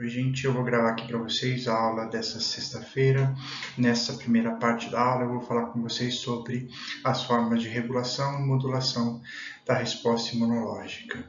Oi, gente, eu vou gravar aqui para vocês a aula dessa sexta-feira. Nessa primeira parte da aula, eu vou falar com vocês sobre as formas de regulação e modulação da resposta imunológica.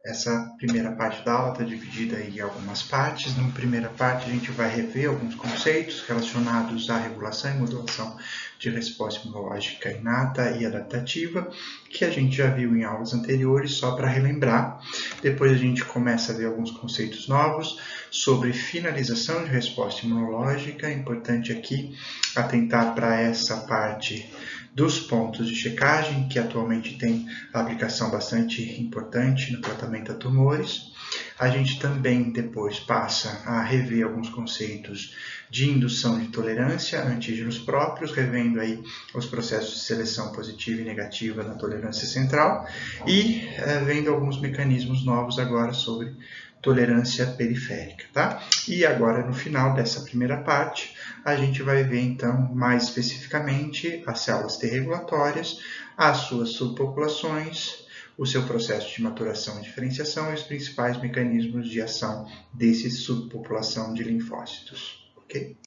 Essa primeira parte da aula está dividida em algumas partes. Na primeira parte, a gente vai rever alguns conceitos relacionados à regulação e modulação de resposta imunológica inata e adaptativa, que a gente já viu em aulas anteriores, só para relembrar. Depois a gente começa a ver alguns conceitos novos sobre finalização de resposta imunológica. É importante aqui atentar para essa parte dos pontos de checagem, que atualmente tem aplicação bastante importante no tratamento a tumores. A gente também depois passa a rever alguns conceitos de indução de tolerância a antígenos próprios, revendo aí os processos de seleção positiva e negativa na tolerância central e vendo alguns mecanismos novos agora sobre tolerância periférica, tá? E agora, no final dessa primeira parte, a gente vai ver, então, mais especificamente as células T regulatórias, as suas subpopulações, o seu processo de maturação e diferenciação e os principais mecanismos de ação dessa subpopulação de linfócitos, ok?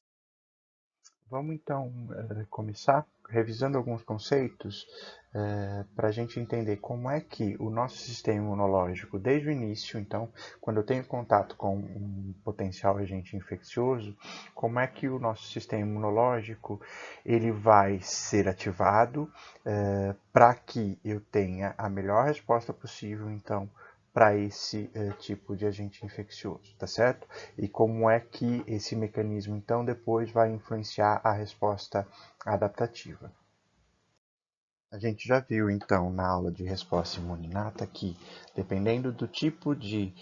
Vamos então começar revisando alguns conceitos para a gente entender como é que o nosso sistema imunológico, desde o início, então, quando eu tenho contato com um potencial agente infeccioso, como é que o nosso sistema imunológico ele vai ser ativado para que eu tenha a melhor resposta possível, então, para esse tipo de agente infeccioso, tá certo? E como é que esse mecanismo, então, depois vai influenciar a resposta adaptativa. A gente já viu, então, na aula de resposta imune inata que, dependendo do tipo de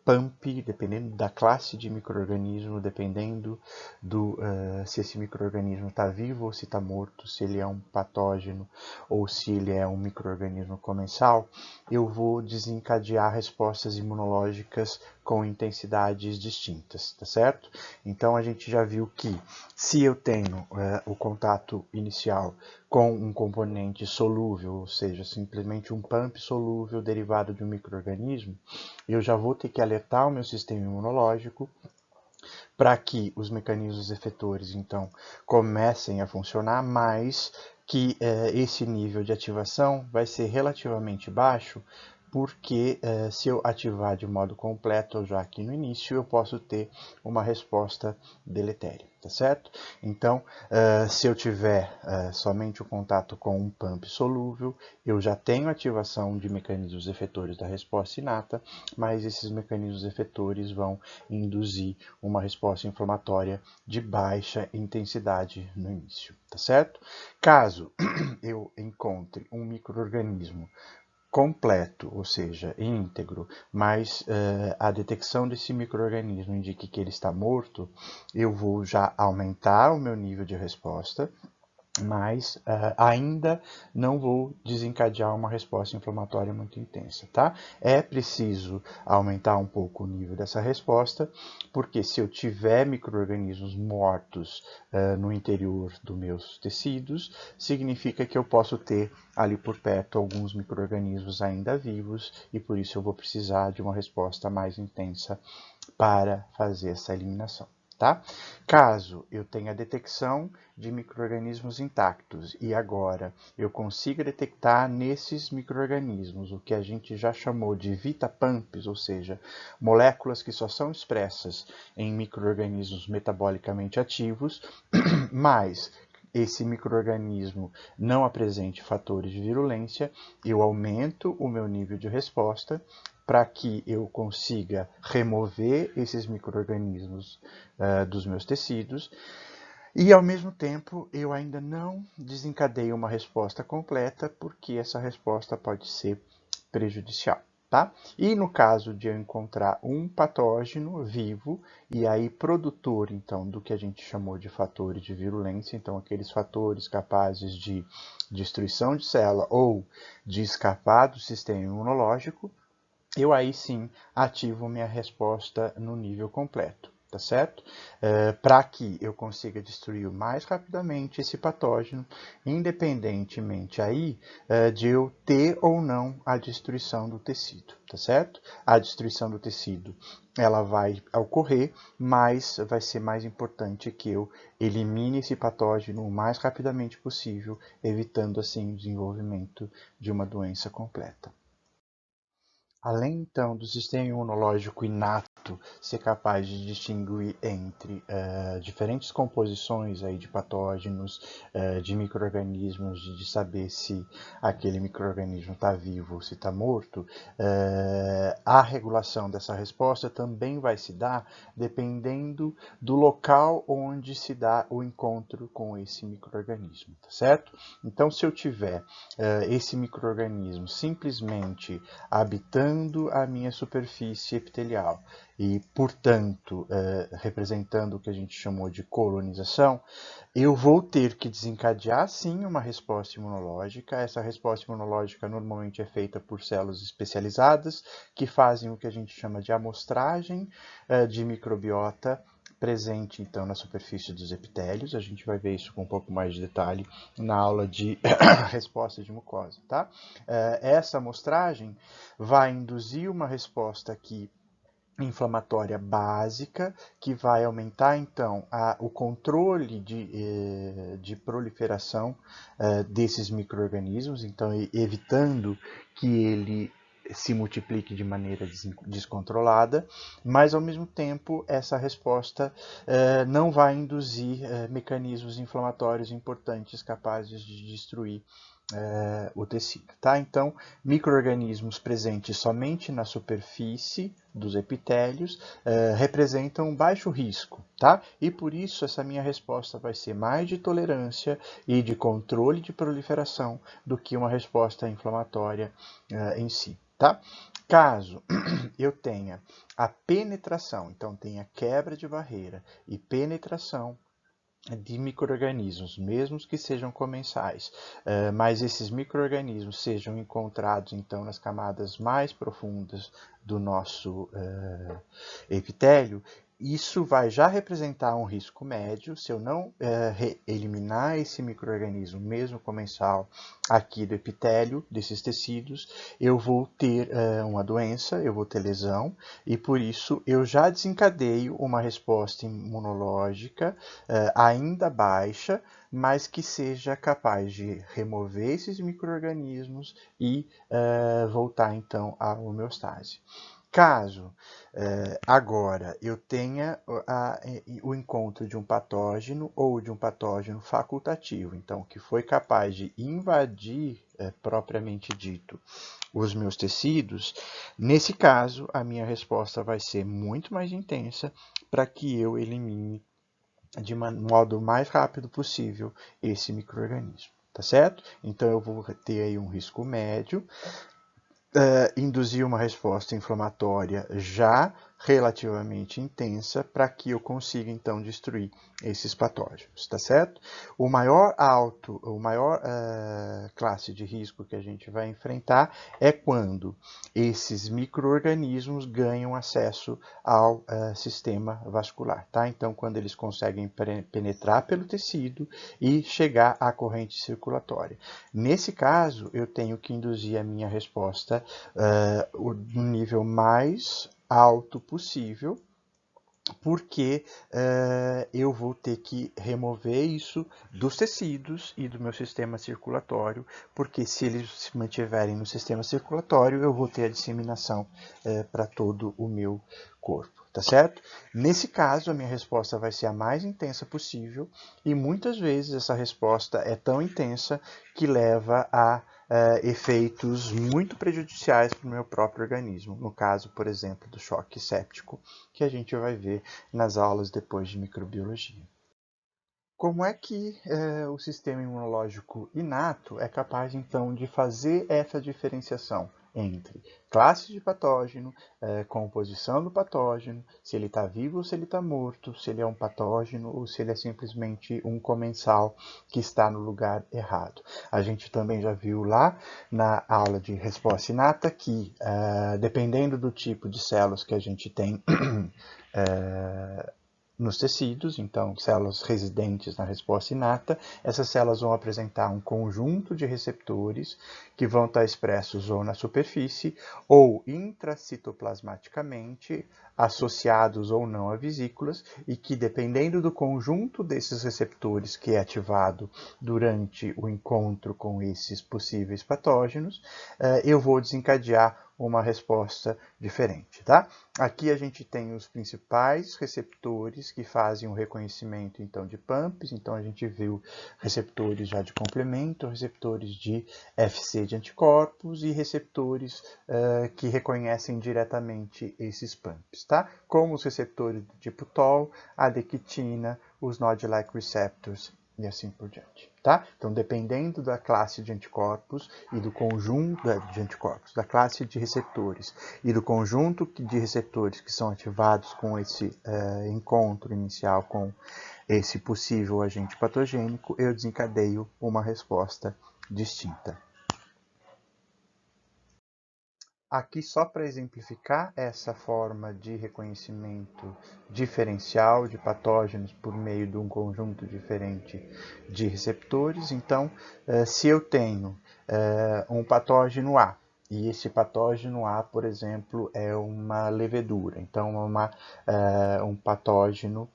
PAMP, dependendo da classe de microorganismo, dependendo se esse microorganismo está vivo ou se está morto, se ele é um patógeno ou se ele é um microorganismo comensal, eu vou desencadear respostas imunológicas com intensidades distintas, tá certo? Então a gente já viu que se eu tenho o contato inicial com um componente solúvel, ou seja, simplesmente um PAMP solúvel derivado de um microorganismo, eu já vou ter que alertar o meu sistema imunológico para que os mecanismos efetores, então, comecem a funcionar, mas que esse nível de ativação vai ser relativamente baixo, porque se eu ativar de modo completo já aqui no início, eu posso ter uma resposta deletéria, tá certo? Então, se eu tiver somente o contato com um PAMP solúvel, eu já tenho ativação de mecanismos efetores da resposta inata, mas esses mecanismos efetores vão induzir uma resposta inflamatória de baixa intensidade no início, tá certo? Caso eu encontre um microorganismo completo, ou seja, íntegro, mas a detecção desse microorganismo indique que ele está morto, eu vou já aumentar o meu nível de resposta, mas ainda não vou desencadear uma resposta inflamatória muito intensa, tá? É preciso aumentar um pouco o nível dessa resposta, porque se eu tiver micro-organismos mortos no interior dos meus tecidos, significa que eu posso ter ali por perto alguns micro-organismos ainda vivos e por isso eu vou precisar de uma resposta mais intensa para fazer essa eliminação. Tá? Caso eu tenha detecção de micro-organismos intactos e agora eu consiga detectar nesses micro-organismos o que a gente já chamou de VITA-PAMPs, ou seja, moléculas que só são expressas em micro-organismos metabolicamente ativos, mas esse microorganismo não apresente fatores de virulência, eu aumento o meu nível de resposta para que eu consiga remover esses microorganismos dos meus tecidos e, ao mesmo tempo, eu ainda não desencadeio uma resposta completa, porque essa resposta pode ser prejudicial. Tá? E no caso de eu encontrar um patógeno vivo e aí produtor, então, do que a gente chamou de fatores de virulência, então aqueles fatores capazes de destruição de célula ou de escapar do sistema imunológico, eu aí sim ativo minha resposta no nível completo. tá certo? Para que eu consiga destruir mais rapidamente esse patógeno, independentemente aí de eu ter ou não a destruição do tecido, tá certo? A destruição do tecido, ela vai ocorrer, mas vai ser mais importante que eu elimine esse patógeno o mais rapidamente possível, evitando assim o desenvolvimento de uma doença completa. Além, então, do sistema imunológico inato ser capaz de distinguir entre diferentes composições aí de patógenos, de micro-organismos, de saber se aquele micro-organismo está vivo ou se está morto, a regulação dessa resposta também vai se dar dependendo do local onde se dá o encontro com esse micro-organismo, tá certo? Então, se eu tiver esse micro-organismo simplesmente habitando a minha superfície epitelial e, portanto, representando o que a gente chamou de colonização, eu vou ter que desencadear, sim, uma resposta imunológica. Essa resposta imunológica normalmente é feita por células especializadas que fazem o que a gente chama de amostragem de microbiota presente, então, na superfície dos epitélios. A gente vai ver isso com um pouco mais de detalhe na aula de resposta de mucosa, tá? Essa amostragem vai induzir uma resposta aqui inflamatória básica, que vai aumentar, então, o controle de proliferação desses micro-organismos, então, evitando que ele se multiplique de maneira descontrolada, mas, ao mesmo tempo, essa resposta não vai induzir mecanismos inflamatórios importantes capazes de destruir o tecido, tá? Então, micro-organismos presentes somente na superfície dos epitélios representam baixo risco, tá? E por isso essa minha resposta vai ser mais de tolerância e de controle de proliferação do que uma resposta inflamatória em si, tá? Caso eu tenha a penetração, então tenha quebra de barreira e penetração de micro-organismos, mesmo que sejam comensais, mas esses micro-organismos sejam encontrados então nas camadas mais profundas do nosso epitélio, isso vai já representar um risco médio. Se eu não eliminar esse micro-organismo, mesmo comensal, aqui do epitélio, desses tecidos, eu vou ter uma doença, eu vou ter lesão, e por isso eu já desencadeio uma resposta imunológica ainda baixa, mas que seja capaz de remover esses micro-organismos e voltar então à homeostase. Caso agora eu tenha o encontro de um patógeno ou de um patógeno facultativo, então que foi capaz de invadir propriamente dito os meus tecidos, nesse caso a minha resposta vai ser muito mais intensa para que eu elimine de modo mais rápido possível esse micro-organismo, tá certo? Então eu vou ter aí um risco médio, induzir uma resposta inflamatória já relativamente intensa para que eu consiga então destruir esses patógenos, tá certo? O maior classe de risco que a gente vai enfrentar é quando esses micro-organismos ganham acesso ao sistema vascular, tá? Então, quando eles conseguem penetrar pelo tecido e chegar à corrente circulatória. Nesse caso, eu tenho que induzir a minha resposta no nível mais alto possível, porque eu vou ter que remover isso dos tecidos e do meu sistema circulatório, porque se eles se mantiverem no sistema circulatório, eu vou ter a disseminação para todo o meu corpo, tá certo? Nesse caso, a minha resposta vai ser a mais intensa possível, e muitas vezes essa resposta é tão intensa que leva a efeitos muito prejudiciais para o meu próprio organismo. No caso, por exemplo, do choque séptico, que a gente vai ver nas aulas depois de microbiologia. Como é que o sistema imunológico inato é capaz, então, de fazer essa diferenciação entre classe de patógeno, composição do patógeno, se ele está vivo ou se ele está morto, se ele é um patógeno ou se ele é simplesmente um comensal que está no lugar errado? A gente também já viu lá na aula de resposta inata que, dependendo do tipo de células que a gente tem nos tecidos, então células residentes na resposta inata. Essas células vão apresentar um conjunto de receptores que vão estar expressos ou na superfície ou intracitoplasmaticamente, associados ou não a vesículas, e que, dependendo do conjunto desses receptores que é ativado durante o encontro com esses possíveis patógenos, eu vou desencadear uma resposta diferente, tá? Aqui a gente tem os principais receptores que fazem o reconhecimento, então, de PAMPs. Então, a gente viu receptores já de complemento, receptores de FC de anticorpos e receptores que reconhecem diretamente esses PAMPs, tá? Como os receptores do tipo TOL, a dequitina, os Nod-like receptors e assim por diante, tá? Então, dependendo da classe de anticorpos e do conjunto de anticorpos, da classe de receptores e do conjunto de receptores que são ativados com esse encontro inicial com esse possível agente patogênico, eu desencadeio uma resposta distinta. Aqui, só para exemplificar essa forma de reconhecimento diferencial de patógenos por meio de um conjunto diferente de receptores. Então, se eu tenho um patógeno A, e esse patógeno A, por exemplo, é uma levedura, então um patógeno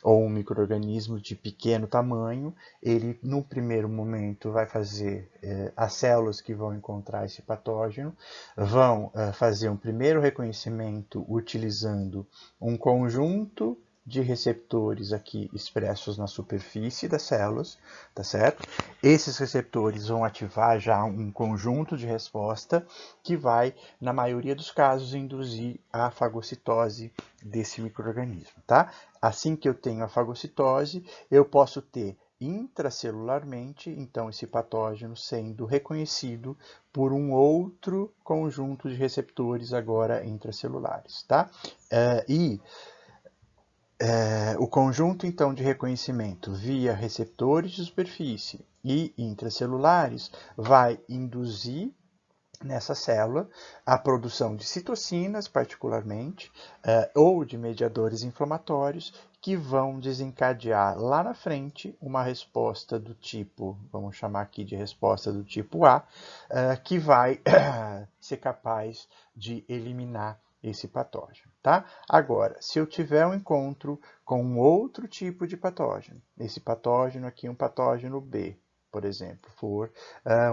ou um micro-organismo de pequeno tamanho, ele no primeiro momento vai fazer, as células que vão encontrar esse patógeno vão fazer um primeiro reconhecimento utilizando um conjunto de receptores aqui expressos na superfície das células, tá certo? Esses receptores vão ativar já um conjunto de resposta que vai, na maioria dos casos, induzir a fagocitose desse micro-organismo, tá? Assim que eu tenho a fagocitose, eu posso ter intracelularmente, então, esse patógeno sendo reconhecido por um outro conjunto de receptores agora intracelulares, tá? O conjunto, então, de reconhecimento via receptores de superfície e intracelulares vai induzir nessa célula a produção de citocinas, particularmente, ou de mediadores inflamatórios, que vão desencadear lá na frente uma resposta do tipo, vamos chamar aqui de resposta do tipo A, que vai ser capaz de eliminar esse patógeno, tá? Agora, se eu tiver um encontro com um outro tipo de patógeno, esse patógeno aqui é um patógeno B, por exemplo, for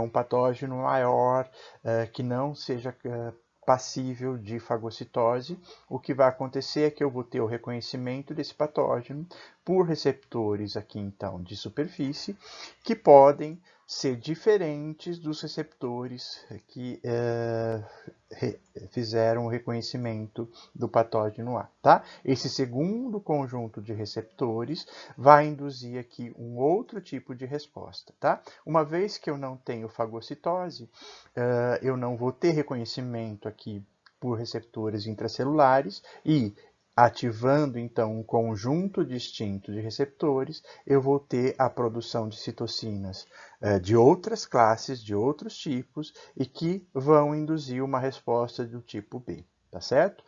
um patógeno maior que não seja passível de fagocitose, o que vai acontecer é que eu vou ter o reconhecimento desse patógeno por receptores aqui, então, de superfície, que podem ser diferentes dos receptores que fizeram o reconhecimento do patógeno A, tá? Esse segundo conjunto de receptores vai induzir aqui um outro tipo de resposta, tá? Uma vez que eu não tenho fagocitose, eu não vou ter reconhecimento aqui por receptores intracelulares e, ativando então um conjunto distinto de receptores, eu vou ter a produção de citocinas de outras classes, de outros tipos, e que vão induzir uma resposta do tipo B, tá certo?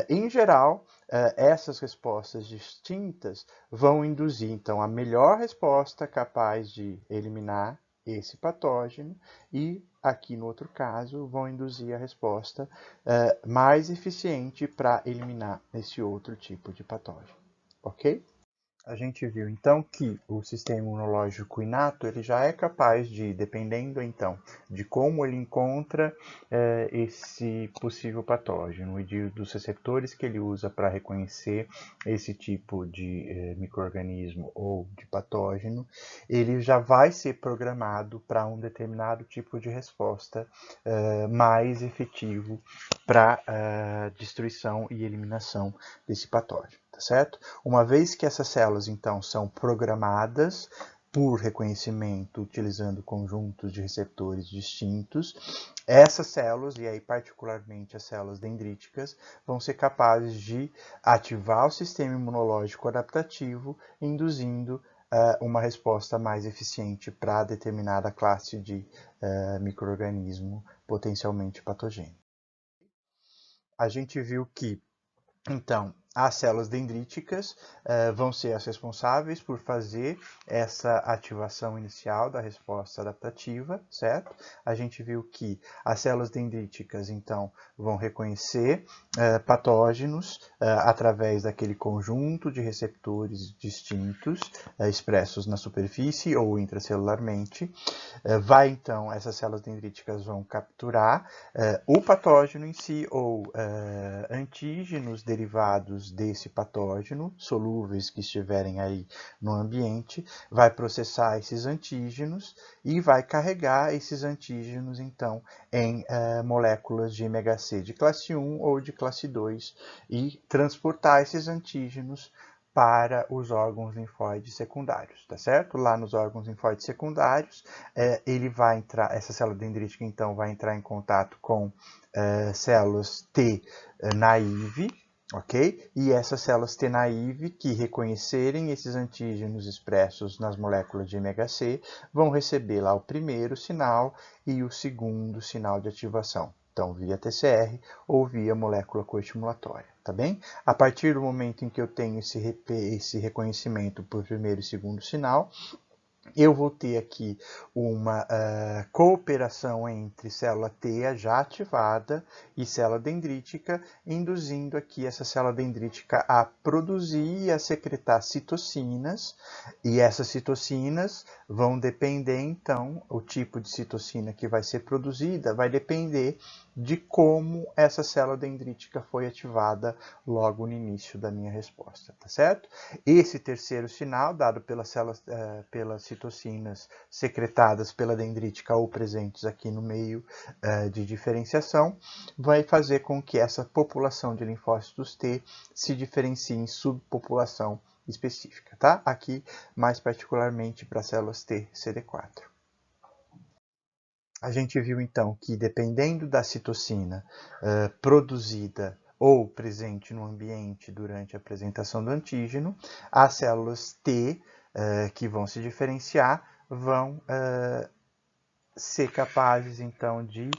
Em geral, essas respostas distintas vão induzir então a melhor resposta capaz de eliminar esse patógeno e, aqui no outro caso, vão induzir a resposta mais eficiente para eliminar esse outro tipo de patógeno, ok? A gente viu então que o sistema imunológico inato ele já é capaz de, dependendo então de como ele encontra esse possível patógeno e dos receptores que ele usa para reconhecer esse tipo de micro-organismo ou de patógeno, ele já vai ser programado para um determinado tipo de resposta mais efetivo para destruição e eliminação desse patógeno, tá certo? Uma vez que essas células, então, são programadas por reconhecimento utilizando conjuntos de receptores distintos, essas células, e aí particularmente as células dendríticas, vão ser capazes de ativar o sistema imunológico adaptativo, induzindo uma resposta mais eficiente para determinada classe de micro-organismo potencialmente patogênico. A gente viu que, então, as células dendríticas vão ser as responsáveis por fazer essa ativação inicial da resposta adaptativa, certo? A gente viu que as células dendríticas, então, vão reconhecer patógenos através daquele conjunto de receptores distintos expressos na superfície ou intracelularmente. Então, essas células dendríticas vão capturar o patógeno em si ou antígenos derivados desse patógeno, solúveis que estiverem aí no ambiente, vai processar esses antígenos e vai carregar esses antígenos, então, em moléculas de MHC de classe 1 ou de classe 2 e transportar esses antígenos para os órgãos linfóides secundários, tá certo? Lá nos órgãos linfóides secundários, essa célula dendrítica, então, vai entrar em contato com células T naive, ok? E essas células T naive que reconhecerem esses antígenos expressos nas moléculas de MHC vão receber lá o primeiro sinal e o segundo sinal de ativação. Então, via TCR ou via molécula coestimulatória, tá bem? A partir do momento em que eu tenho esse reconhecimento por primeiro e segundo sinal, eu vou ter aqui uma cooperação entre célula T já ativada e célula dendrítica, induzindo aqui essa célula dendrítica a produzir e a secretar citocinas, e essas citocinas vão depender, então, o tipo de citocina que vai ser produzida vai depender de como essa célula dendrítica foi ativada logo no início da minha resposta, tá certo? Esse terceiro sinal, dado pelas citocinas secretadas pela dendrítica ou presentes aqui no meio de diferenciação, vai fazer com que essa população de linfócitos T se diferencie em subpopulação específica, tá? Aqui, mais particularmente para células T CD4. A gente viu, então, que dependendo da citocina produzida ou presente no ambiente durante a apresentação do antígeno, as células T que vão se diferenciar vão ser capazes, então, de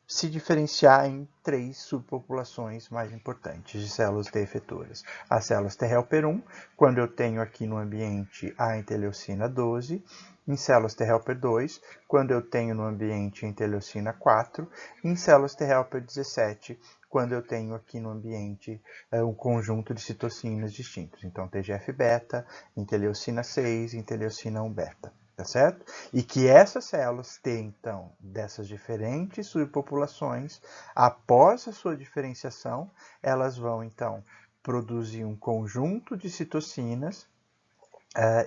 se diferenciar em 3 subpopulações mais importantes de células T efetoras. As células T helper 1, quando eu tenho aqui no ambiente a interleucina 12, em células T helper 2, quando eu tenho no ambiente a interleucina 4, e em células T helper 17, quando eu tenho aqui no ambiente um conjunto de citocinas distintos. Então, TGF-beta, interleucina 6, interleucina 1-beta. Tá certo? E que essas células têm, então, dessas diferentes subpopulações, após a sua diferenciação, elas vão, então, produzir um conjunto de citocinas,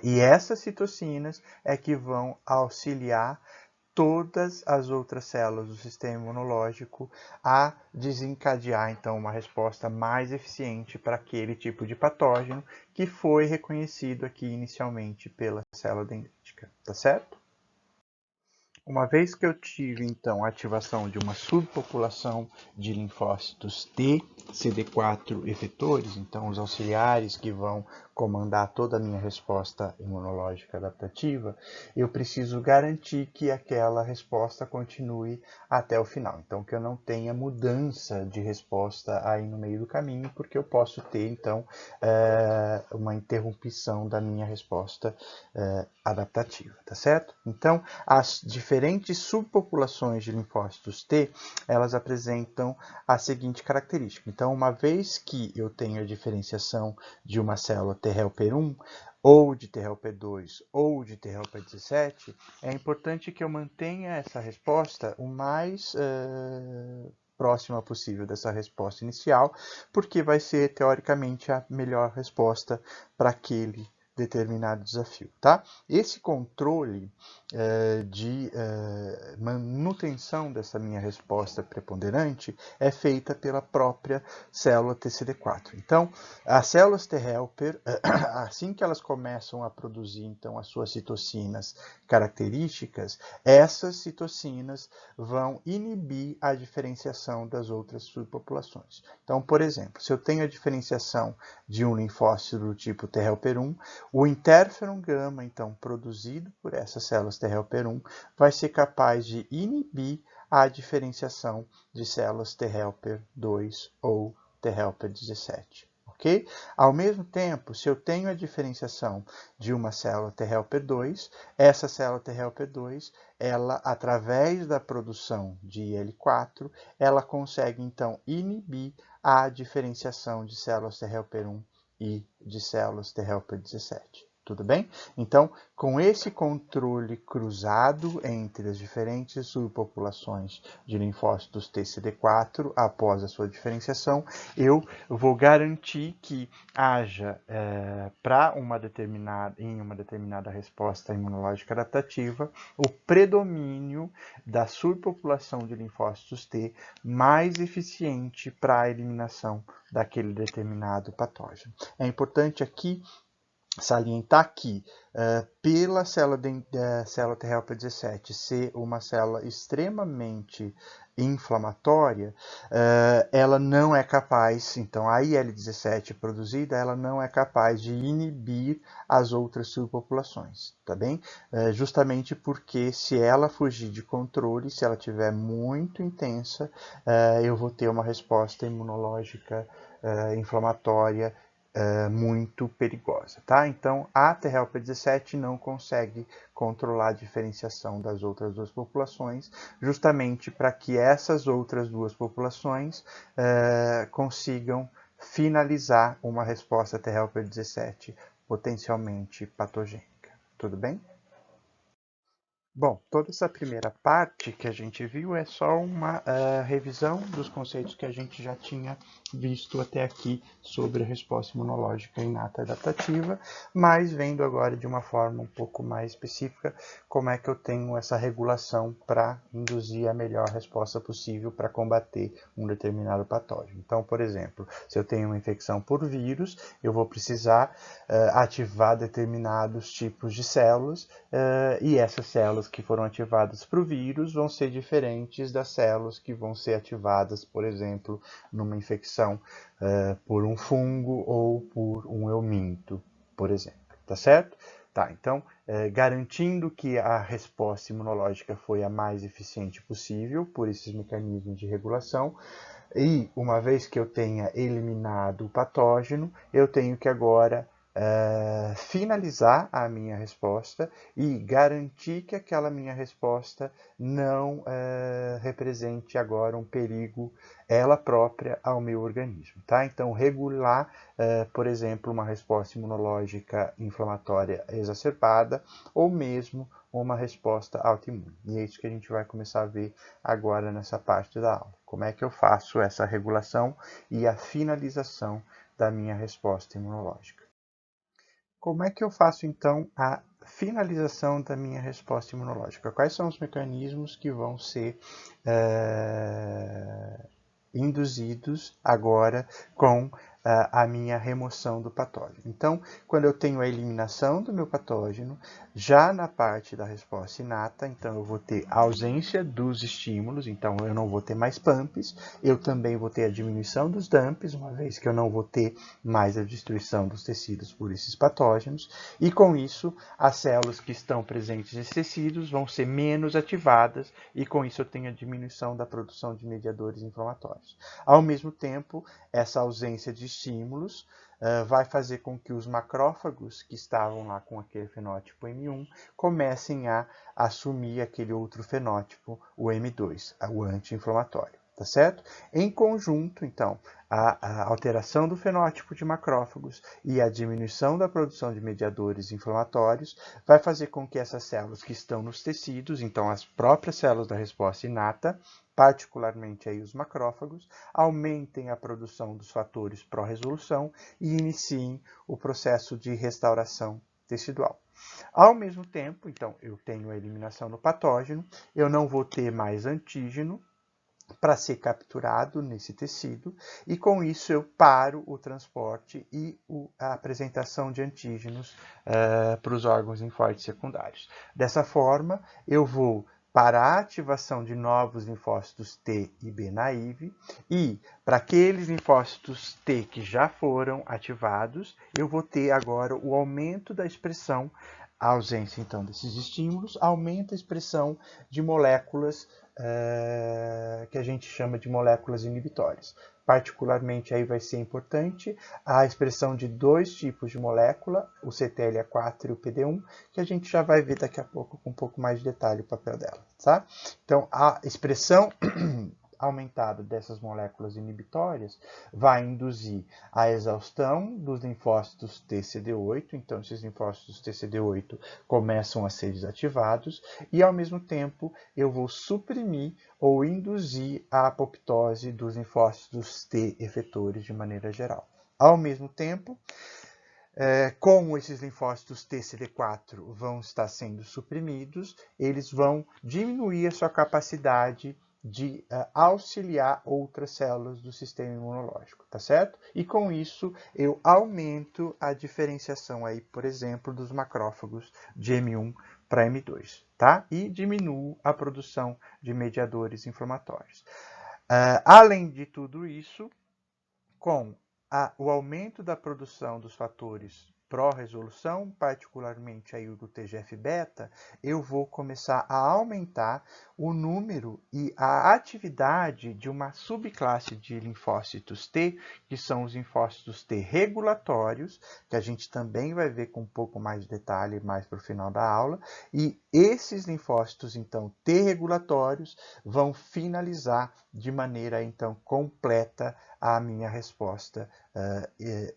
e essas citocinas é que vão auxiliar todas as outras células do sistema imunológico a desencadear, então, uma resposta mais eficiente para aquele tipo de patógeno que foi reconhecido aqui inicialmente pela célula dendrítica, tá certo? Uma vez que eu tive, então, a ativação de uma subpopulação de linfócitos T, CD4 efetores, então os auxiliares que vão comandar toda a minha resposta imunológica adaptativa, eu preciso garantir que aquela resposta continue até o final. Então, que eu não tenha mudança de resposta aí no meio do caminho, porque eu posso ter, então, uma interrupção da minha resposta adaptativa, tá certo? Então, as diferentes subpopulações de linfócitos T, elas apresentam a seguinte característica. Então, uma vez que eu tenho a diferenciação de uma célula T helper 1, ou de T helper 2, ou de T helper 17, é importante que eu mantenha essa resposta o mais próxima possível dessa resposta inicial, porque vai ser, teoricamente, a melhor resposta para aquele determinado desafio, tá? Esse controle de manutenção dessa minha resposta preponderante é feita pela própria célula TCD4. Então, as células T helper, assim que elas começam a produzir, então, as suas citocinas características, essas citocinas vão inibir a diferenciação das outras subpopulações. Então, por exemplo, se eu tenho a diferenciação de um linfócito do tipo T helper 1, o interferon gama, então, produzido por essas células T helper 1, vai ser capaz de inibir a diferenciação de células T helper 2 ou T helper 17. ok? Ao mesmo tempo, se eu tenho a diferenciação de uma célula T helper 2, essa célula T helper 2, ela, através da produção de IL-4, ela consegue, então, inibir a diferenciação de células T helper 1 e de células T helper 17. Tudo bem? Então, com esse controle cruzado entre as diferentes subpopulações de linfócitos TCD4 após a sua diferenciação, eu vou garantir que haja, em uma determinada resposta imunológica adaptativa, o predomínio da subpopulação de linfócitos T mais eficiente para a eliminação daquele determinado patógeno. É importante aqui salientar que, pela célula T helper 17 ser uma célula extremamente inflamatória, ela não é capaz, então a IL-17 produzida, ela não é capaz de inibir as outras subpopulações, tá bem? Justamente porque se ela fugir de controle, se ela estiver muito intensa, eu vou ter uma resposta imunológica inflamatória muito perigosa, tá? Então, a T helper 17 não consegue controlar a diferenciação das outras duas populações, justamente para que essas outras duas populações consigam finalizar uma resposta T helper 17 potencialmente patogênica. Tudo bem? Bom, toda essa primeira parte que a gente viu é só uma revisão dos conceitos que a gente já tinha visto até aqui sobre a resposta imunológica inata adaptativa, mas vendo agora de uma forma um pouco mais específica como é que eu tenho essa regulação para induzir a melhor resposta possível para combater um determinado patógeno. Então, por exemplo, se eu tenho uma infecção por vírus, eu vou precisar ativar determinados tipos de células e essas células que foram ativadas para o vírus vão ser diferentes das células que vão ser ativadas, por exemplo, numa infecção por um fungo ou por um euminto, por exemplo, tá certo? Tá, então, garantindo que a resposta imunológica foi a mais eficiente possível por esses mecanismos de regulação, e uma vez que eu tenha eliminado o patógeno, eu tenho que agora finalizar a minha resposta e garantir que aquela minha resposta não represente agora um perigo ela própria ao meu organismo, tá? Então, regular, por exemplo, uma resposta imunológica inflamatória exacerbada ou mesmo uma resposta autoimune. E é isso que a gente vai começar a ver agora nessa parte da aula. Como é que eu faço essa regulação e a finalização da minha resposta imunológica? Como é que eu faço, então, a finalização da minha resposta imunológica? Quais são os mecanismos que vão ser induzidos agora com a minha remoção do patógeno? Então, quando eu tenho a eliminação do meu patógeno, já na parte da resposta inata, então eu vou ter a ausência dos estímulos, então eu não vou ter mais pumps, eu também vou ter a diminuição dos dumps, uma vez que eu não vou ter mais a destruição dos tecidos por esses patógenos, e com isso as células que estão presentes nesses tecidos vão ser menos ativadas, e com isso eu tenho a diminuição da produção de mediadores inflamatórios. Ao mesmo tempo, essa ausência de estímulos vai fazer com que os macrófagos que estavam lá com aquele fenótipo M1 comecem a assumir aquele outro fenótipo, o M2, o anti-inflamatório, tá certo? Em conjunto, então, a alteração do fenótipo de macrófagos e a diminuição da produção de mediadores inflamatórios vai fazer com que essas células que estão nos tecidos, então as próprias células da resposta inata, particularmente aí os macrófagos, aumentem a produção dos fatores pró-resolução e iniciem o processo de restauração tecidual. Ao mesmo tempo, então, eu tenho a eliminação do patógeno, eu não vou ter mais antígeno para ser capturado nesse tecido, e com isso eu paro o transporte e a apresentação de antígenos para os órgãos linfóides secundários. Dessa forma, eu vou para a ativação de novos linfócitos T e B naive, e para aqueles linfócitos T que já foram ativados, eu vou ter agora o aumento da expressão, a ausência então desses estímulos, aumenta a expressão de moléculas que a gente chama de moléculas inibitórias. Particularmente aí vai ser importante a expressão de dois tipos de molécula, o CTLA4 e o PD1, que a gente já vai ver daqui a pouco com um pouco mais de detalhe o papel dela, tá? Então, a expressão aumentada dessas moléculas inibitórias vai induzir a exaustão dos linfócitos TCD8, então esses linfócitos TCD8 começam a ser desativados e, ao mesmo tempo, eu vou suprimir ou induzir a apoptose dos linfócitos T efetores de maneira geral. Ao mesmo tempo, como esses linfócitos TCD4 vão estar sendo suprimidos, eles vão diminuir a sua capacidade de auxiliar outras células do sistema imunológico, tá certo? E com isso eu aumento a diferenciação aí, por exemplo, dos macrófagos de M1 para M2, tá? E diminuo a produção de mediadores inflamatórios. Além de tudo isso, com o aumento da produção dos fatores pró-resolução, particularmente aí o do TGF-beta, eu vou começar a aumentar o número e a atividade de uma subclasse de linfócitos T, que são os linfócitos T regulatórios, que a gente também vai ver com um pouco mais de detalhe mais para o final da aula, e esses linfócitos, então, T regulatórios, vão finalizar de maneira, então, completa a minha resposta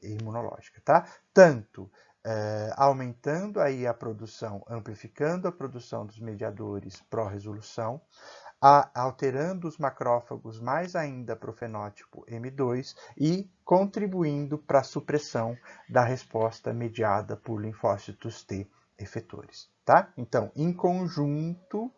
imunológica, tá? Tanto aumentando aí a produção, amplificando a produção dos mediadores pró-resolução, alterando os macrófagos mais ainda para o fenótipo M2 e contribuindo para a supressão da resposta mediada por linfócitos T efetores, tá? Então, em conjunto,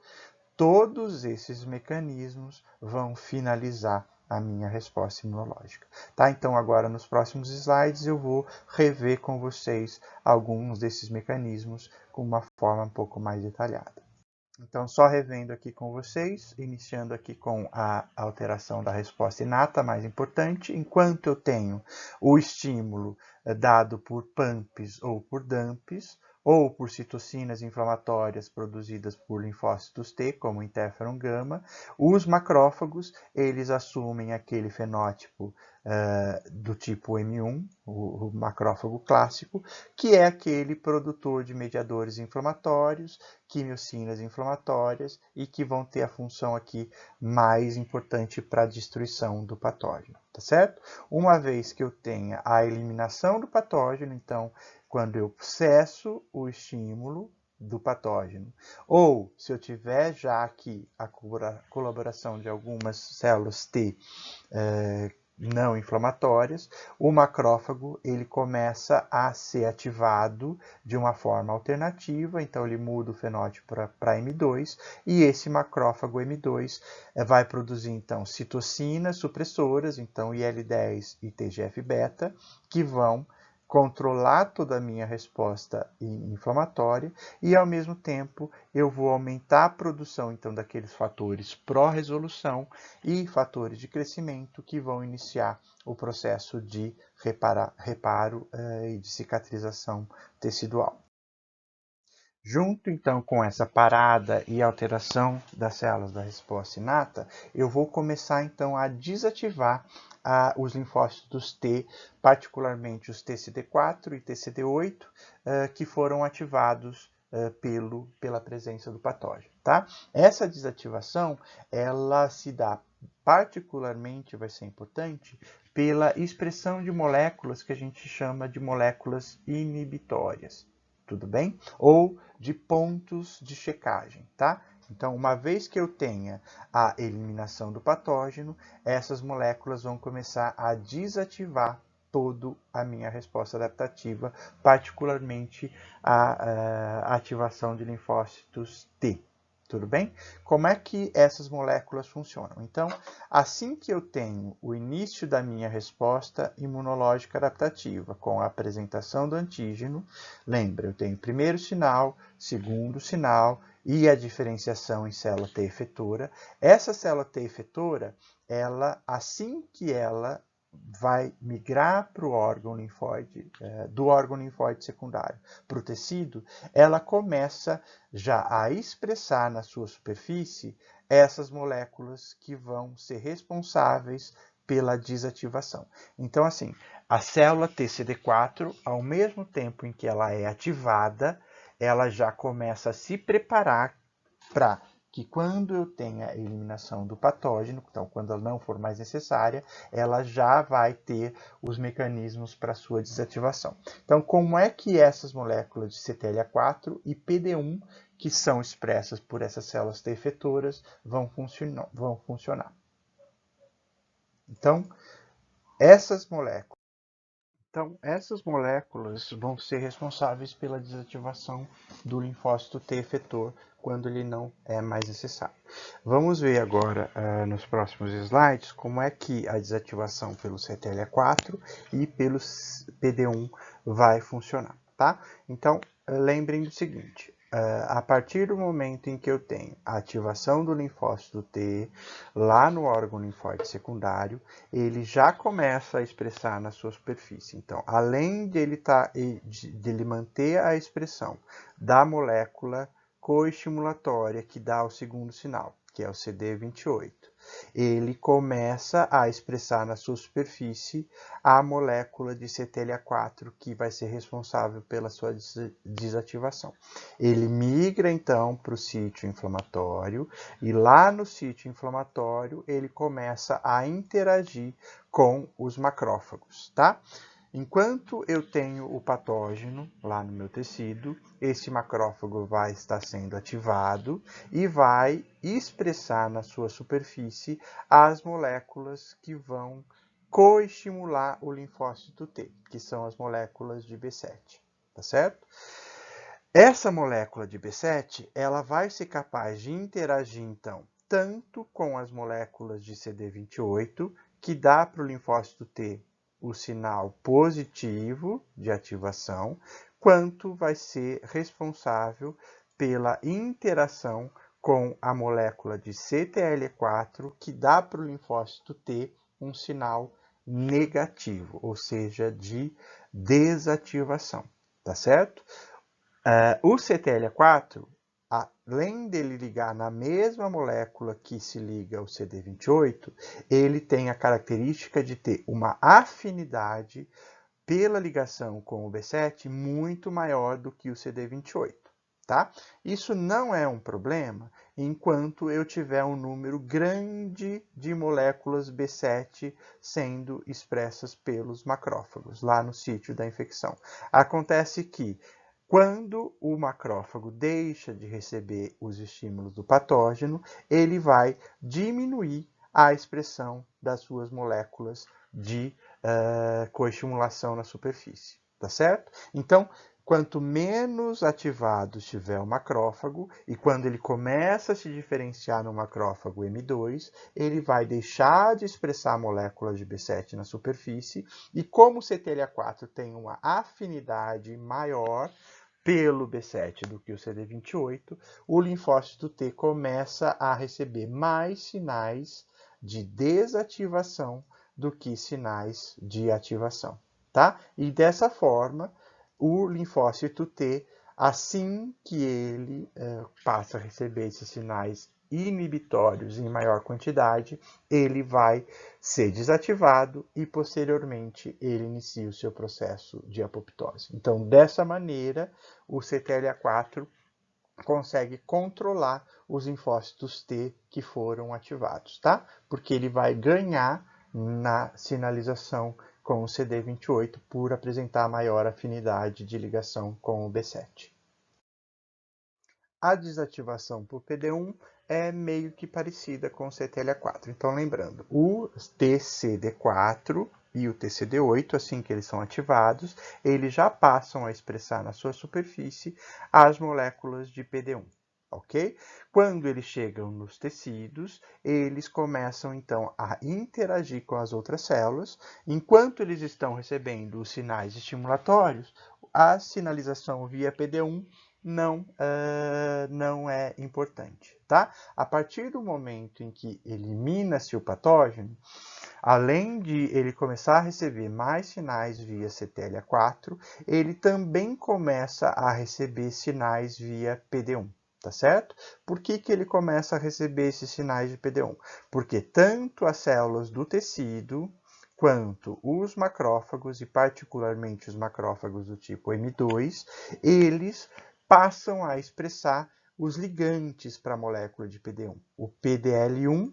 todos esses mecanismos vão finalizar a minha resposta imunológica. Tá? Então, agora nos próximos slides eu vou rever com vocês alguns desses mecanismos com uma forma um pouco mais detalhada. Então, só revendo aqui com vocês, iniciando aqui com a alteração da resposta inata, mais importante, enquanto eu tenho o estímulo dado por PAMPs ou por DAMPs, ou por citocinas inflamatórias produzidas por linfócitos T, como interferon gama, os macrófagos, eles assumem aquele fenótipo do tipo M1, o macrófago clássico, que é aquele produtor de mediadores inflamatórios, quimiocinas inflamatórias, e que vão ter a função aqui mais importante para a destruição do patógeno, tá certo? Uma vez que eu tenha a eliminação do patógeno, então, quando eu cesso o estímulo do patógeno, ou se eu tiver já aqui a colaboração de algumas células T não inflamatórias, o macrófago ele começa a ser ativado de uma forma alternativa, então ele muda o fenótipo para M2, e esse macrófago M2 vai produzir então citocinas supressoras, então IL-10 e TGF-beta, que vão controlar toda a minha resposta inflamatória e, ao mesmo tempo, eu vou aumentar a produção, então, daqueles fatores pró-resolução e fatores de crescimento que vão iniciar o processo de reparo e de cicatrização tecidual. Junto, então, com essa parada e alteração das células da resposta inata, eu vou começar, então, a desativar os linfócitos T, particularmente os TCD4 e TCD8, que foram ativados pela presença do patógeno, tá? Essa desativação, ela se dá particularmente, vai ser importante, pela expressão de moléculas que a gente chama de moléculas inibitórias, tudo bem? Ou de pontos de checagem, tá? Então, uma vez que eu tenha a eliminação do patógeno, essas moléculas vão começar a desativar toda a minha resposta adaptativa, particularmente a ativação de linfócitos T. Tudo bem? Como é que essas moléculas funcionam? Então, assim que eu tenho o início da minha resposta imunológica adaptativa com a apresentação do antígeno, lembra, eu tenho primeiro sinal, segundo sinal e a diferenciação em célula T efetora. Essa célula T efetora, assim que ela vai migrar para o órgão linfóide, do órgão linfóide secundário para o tecido, ela começa já a expressar na sua superfície essas moléculas que vão ser responsáveis pela desativação. Então, assim, a célula TCD4, ao mesmo tempo em que ela é ativada, ela já começa a se preparar para que quando eu tenha a eliminação do patógeno, então quando ela não for mais necessária, ela já vai ter os mecanismos para sua desativação. Então, como é que essas moléculas de CTLA4 e PD1, que são expressas por essas células T efetoras, vão funcionar? Então, essas moléculas vão ser responsáveis pela desativação do linfócito T efetor quando ele não é mais necessário. Vamos ver agora, nos próximos slides, como é que a desativação pelo CTLA4 e pelo PD1 vai funcionar, tá? Então, lembrem do seguinte, a partir do momento em que eu tenho a ativação do linfócito T lá no órgão linfóide secundário, ele já começa a expressar na sua superfície. Então, além de ele manter a expressão da molécula coestimulatória que dá o segundo sinal, que é o CD28, ele começa a expressar na sua superfície a molécula de CTLA4 que vai ser responsável pela sua desativação. Ele migra então para o sítio inflamatório e lá no sítio inflamatório ele começa a interagir com os macrófagos, tá? Enquanto eu tenho o patógeno lá no meu tecido, esse macrófago vai estar sendo ativado e vai expressar na sua superfície as moléculas que vão coestimular o linfócito T, que são as moléculas de B7, tá certo? Essa molécula de B7, ela vai ser capaz de interagir, então, tanto com as moléculas de CD28, que dá para o linfócito T o sinal positivo de ativação, quanto vai ser responsável pela interação com a molécula de CTLA4, que dá para o linfócito T um sinal negativo, ou seja, de desativação, tá certo? O CTLA4, além dele ligar na mesma molécula que se liga ao CD28, ele tem a característica de ter uma afinidade pela ligação com o B7 muito maior do que o CD28, tá? Isso não é um problema enquanto eu tiver um número grande de moléculas B7 sendo expressas pelos macrófagos, lá no sítio da infecção. Acontece que quando o macrófago deixa de receber os estímulos do patógeno, ele vai diminuir a expressão das suas moléculas de coestimulação na superfície, tá certo? Então, quanto menos ativado estiver o macrófago, e quando ele começa a se diferenciar no macrófago M2, ele vai deixar de expressar moléculas de B7 na superfície, e como o CTLA4 tem uma afinidade maior pelo B7 do que o CD28, o linfócito T começa a receber mais sinais de desativação do que sinais de ativação, tá? E dessa forma, o linfócito T, assim que ele passa a receber esses sinais inibitórios em maior quantidade, ele vai ser desativado e, posteriormente, ele inicia o seu processo de apoptose. Então, dessa maneira, o CTLA4 consegue controlar os linfócitos T que foram ativados, tá? Porque ele vai ganhar na sinalização com o CD28 por apresentar maior afinidade de ligação com o B7. A desativação por PD1 é meio que parecida com o CTLA4. Então, lembrando, o TCD4 e o TCD8, assim que eles são ativados, eles já passam a expressar na sua superfície as moléculas de PD1. Ok? Quando eles chegam nos tecidos, eles começam então a interagir com as outras células. Enquanto eles estão recebendo os sinais estimulatórios, a sinalização via PD1 não é importante, tá? A partir do momento em que elimina-se o patógeno, além de ele começar a receber mais sinais via CTLA4, ele também começa a receber sinais via PD1. tá certo? Por que ele começa a receber esses sinais de PD1? Porque tanto as células do tecido quanto os macrófagos, e particularmente os macrófagos do tipo M2, eles passam a expressar os ligantes para a molécula de PD1, o PDL1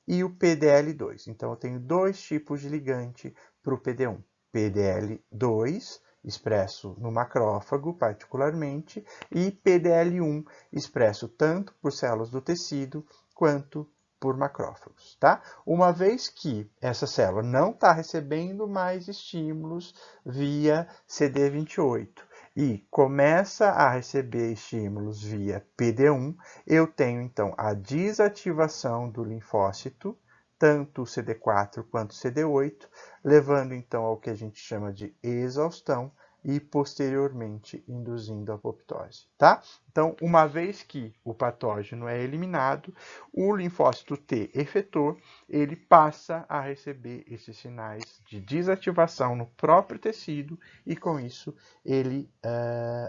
e o PDL2. Então, eu tenho dois tipos de ligante para o PD1. PDL2, expresso no macrófago, particularmente, e PDL1, expresso tanto por células do tecido quanto por macrófagos, tá? Uma vez que essa célula não está recebendo mais estímulos via CD28 e começa a receber estímulos via PD1, eu tenho então a desativação do linfócito, tanto o CD4 quanto o CD8, levando então ao que a gente chama de exaustão e posteriormente induzindo a apoptose, tá? Então, uma vez que o patógeno é eliminado, o linfócito T efetor, ele passa a receber esses sinais de desativação no próprio tecido e com isso ele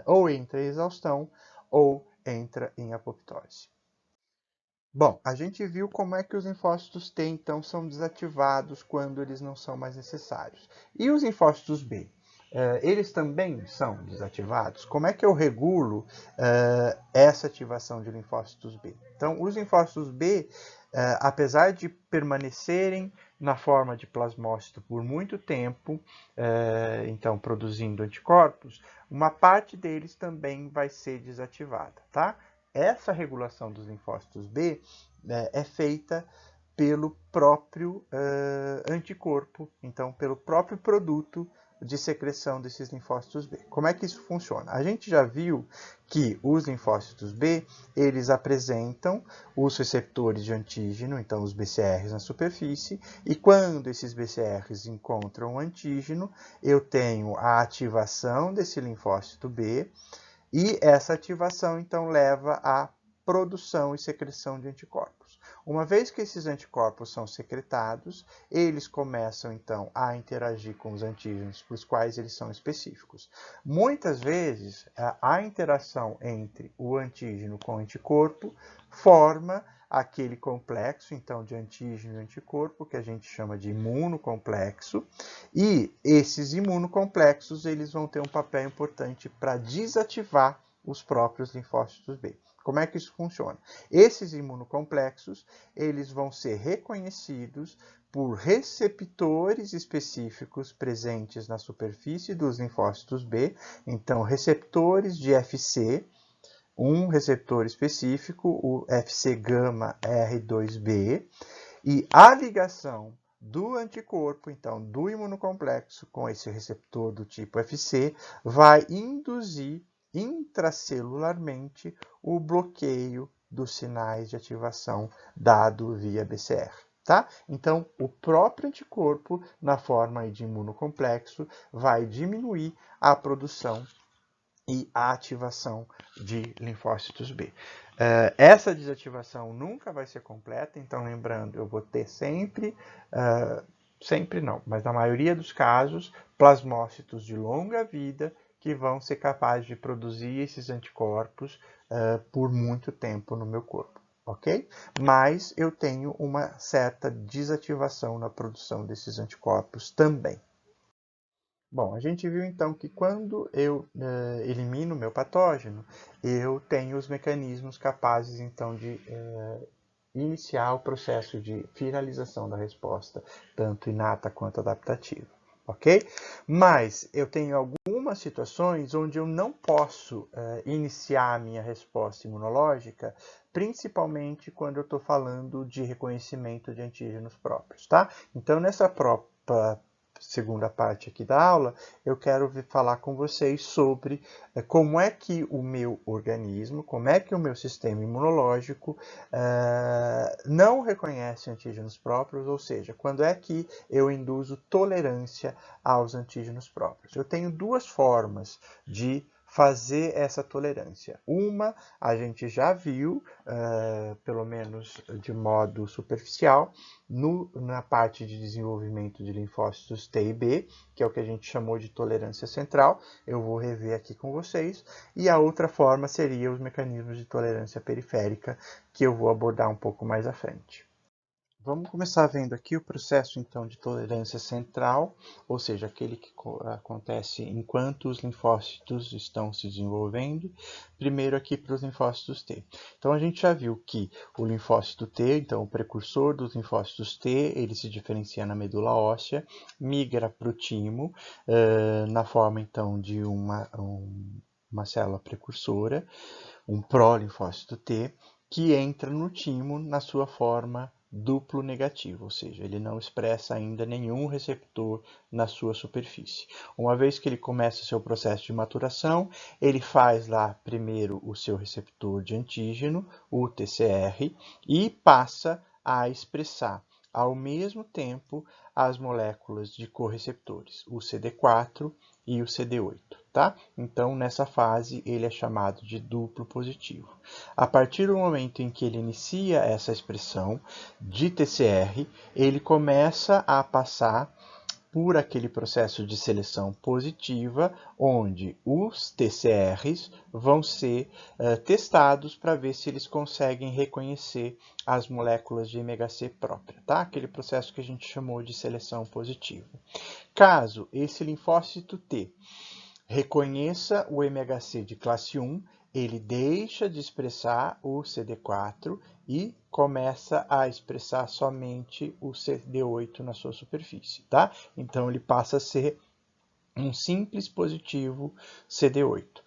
ou entra em exaustão ou entra em apoptose. Bom, a gente viu como é que os linfócitos T, então, são desativados quando eles não são mais necessários. E os linfócitos B? Eles também são desativados? Como é que eu regulo essa ativação de linfócitos B? Então, os linfócitos B, apesar de permanecerem na forma de plasmócito por muito tempo, então produzindo anticorpos, uma parte deles também vai ser desativada, tá? Essa regulação dos linfócitos B é feita pelo próprio anticorpo, então pelo próprio produto de secreção desses linfócitos B. Como é que isso funciona? A gente já viu que os linfócitos B, eles apresentam os receptores de antígeno, então os BCRs na superfície, e quando esses BCRs encontram o antígeno, eu tenho a ativação desse linfócito B, e essa ativação, então, leva à produção e secreção de anticorpos. Uma vez que esses anticorpos são secretados, eles começam, então, a interagir com os antígenos para os quais eles são específicos. Muitas vezes, a interação entre o antígeno com o anticorpo forma aquele complexo, então, de antígeno e anticorpo, que a gente chama de imunocomplexo, e esses imunocomplexos, eles vão ter um papel importante para desativar os próprios linfócitos B. Como é que isso funciona? Esses imunocomplexos, eles vão ser reconhecidos por receptores específicos presentes na superfície dos linfócitos B, então receptores de FC, um receptor específico, o FC gama R2B, e a ligação do anticorpo, então do imunocomplexo com esse receptor do tipo FC, vai induzir intracelularmente o bloqueio dos sinais de ativação dado via BCR. Tá? Então, o próprio anticorpo, na forma de imunocomplexo, vai diminuir a produção e a ativação de linfócitos B. Essa desativação nunca vai ser completa, então lembrando, eu vou ter sempre não, mas na maioria dos casos, plasmócitos de longa vida que vão ser capazes de produzir esses anticorpos por muito tempo no meu corpo, ok? Mas eu tenho uma certa desativação na produção desses anticorpos também. Bom, a gente viu então que quando eu elimino o meu patógeno, eu tenho os mecanismos capazes então de iniciar o processo de finalização da resposta, tanto inata quanto adaptativa, ok? Mas eu tenho algumas situações onde eu não posso iniciar a minha resposta imunológica, principalmente quando eu estou falando de reconhecimento de antígenos próprios, tá? Então, nessa própria segunda parte aqui da aula, eu quero falar com vocês sobre como é que o meu organismo, como é que o meu sistema imunológico não reconhece antígenos próprios, ou seja, quando é que eu induzo tolerância aos antígenos próprios. Eu tenho duas formas de fazer essa tolerância? Uma, a gente já viu, pelo menos de modo superficial, na parte de desenvolvimento de linfócitos T e B, que é o que a gente chamou de tolerância central. Eu vou rever aqui com vocês. E a outra forma seria os mecanismos de tolerância periférica, que eu vou abordar um pouco mais à frente. Vamos começar vendo aqui o processo, então, de tolerância central, ou seja, aquele que acontece enquanto os linfócitos estão se desenvolvendo. Primeiro aqui para os linfócitos T. Então, a gente já viu que o linfócito T, então o precursor dos linfócitos T, ele se diferencia na medula óssea, migra para o timo, na forma, então, de uma célula precursora, um pró-linfócito T, que entra no timo na sua forma duplo negativo, ou seja, ele não expressa ainda nenhum receptor na sua superfície. Uma vez que ele começa o seu processo de maturação, ele faz lá primeiro o seu receptor de antígeno, o TCR, e passa a expressar ao mesmo tempo as moléculas de correceptores, o CD4 e o CD8. Tá? Então, nessa fase, ele é chamado de duplo positivo. A partir do momento em que ele inicia essa expressão de TCR, ele começa a passar por aquele processo de seleção positiva, onde os TCRs vão ser testados para ver se eles conseguem reconhecer as moléculas de MHC própria, tá? Aquele processo que a gente chamou de seleção positiva. Caso esse linfócito T reconheça o MHC de classe 1, ele deixa de expressar o CD4 e começa a expressar somente o CD8 na sua superfície, tá? Então, ele passa a ser um simples positivo CD8.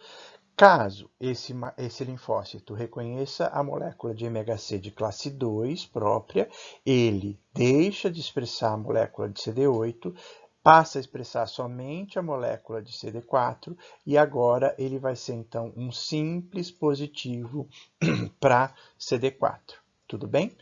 Caso esse linfócito reconheça a molécula de MHC de classe 2 própria, ele deixa de expressar a molécula de CD8, passa a expressar somente a molécula de CD4 e agora ele vai ser, então, um simples positivo para CD4. Tudo bem?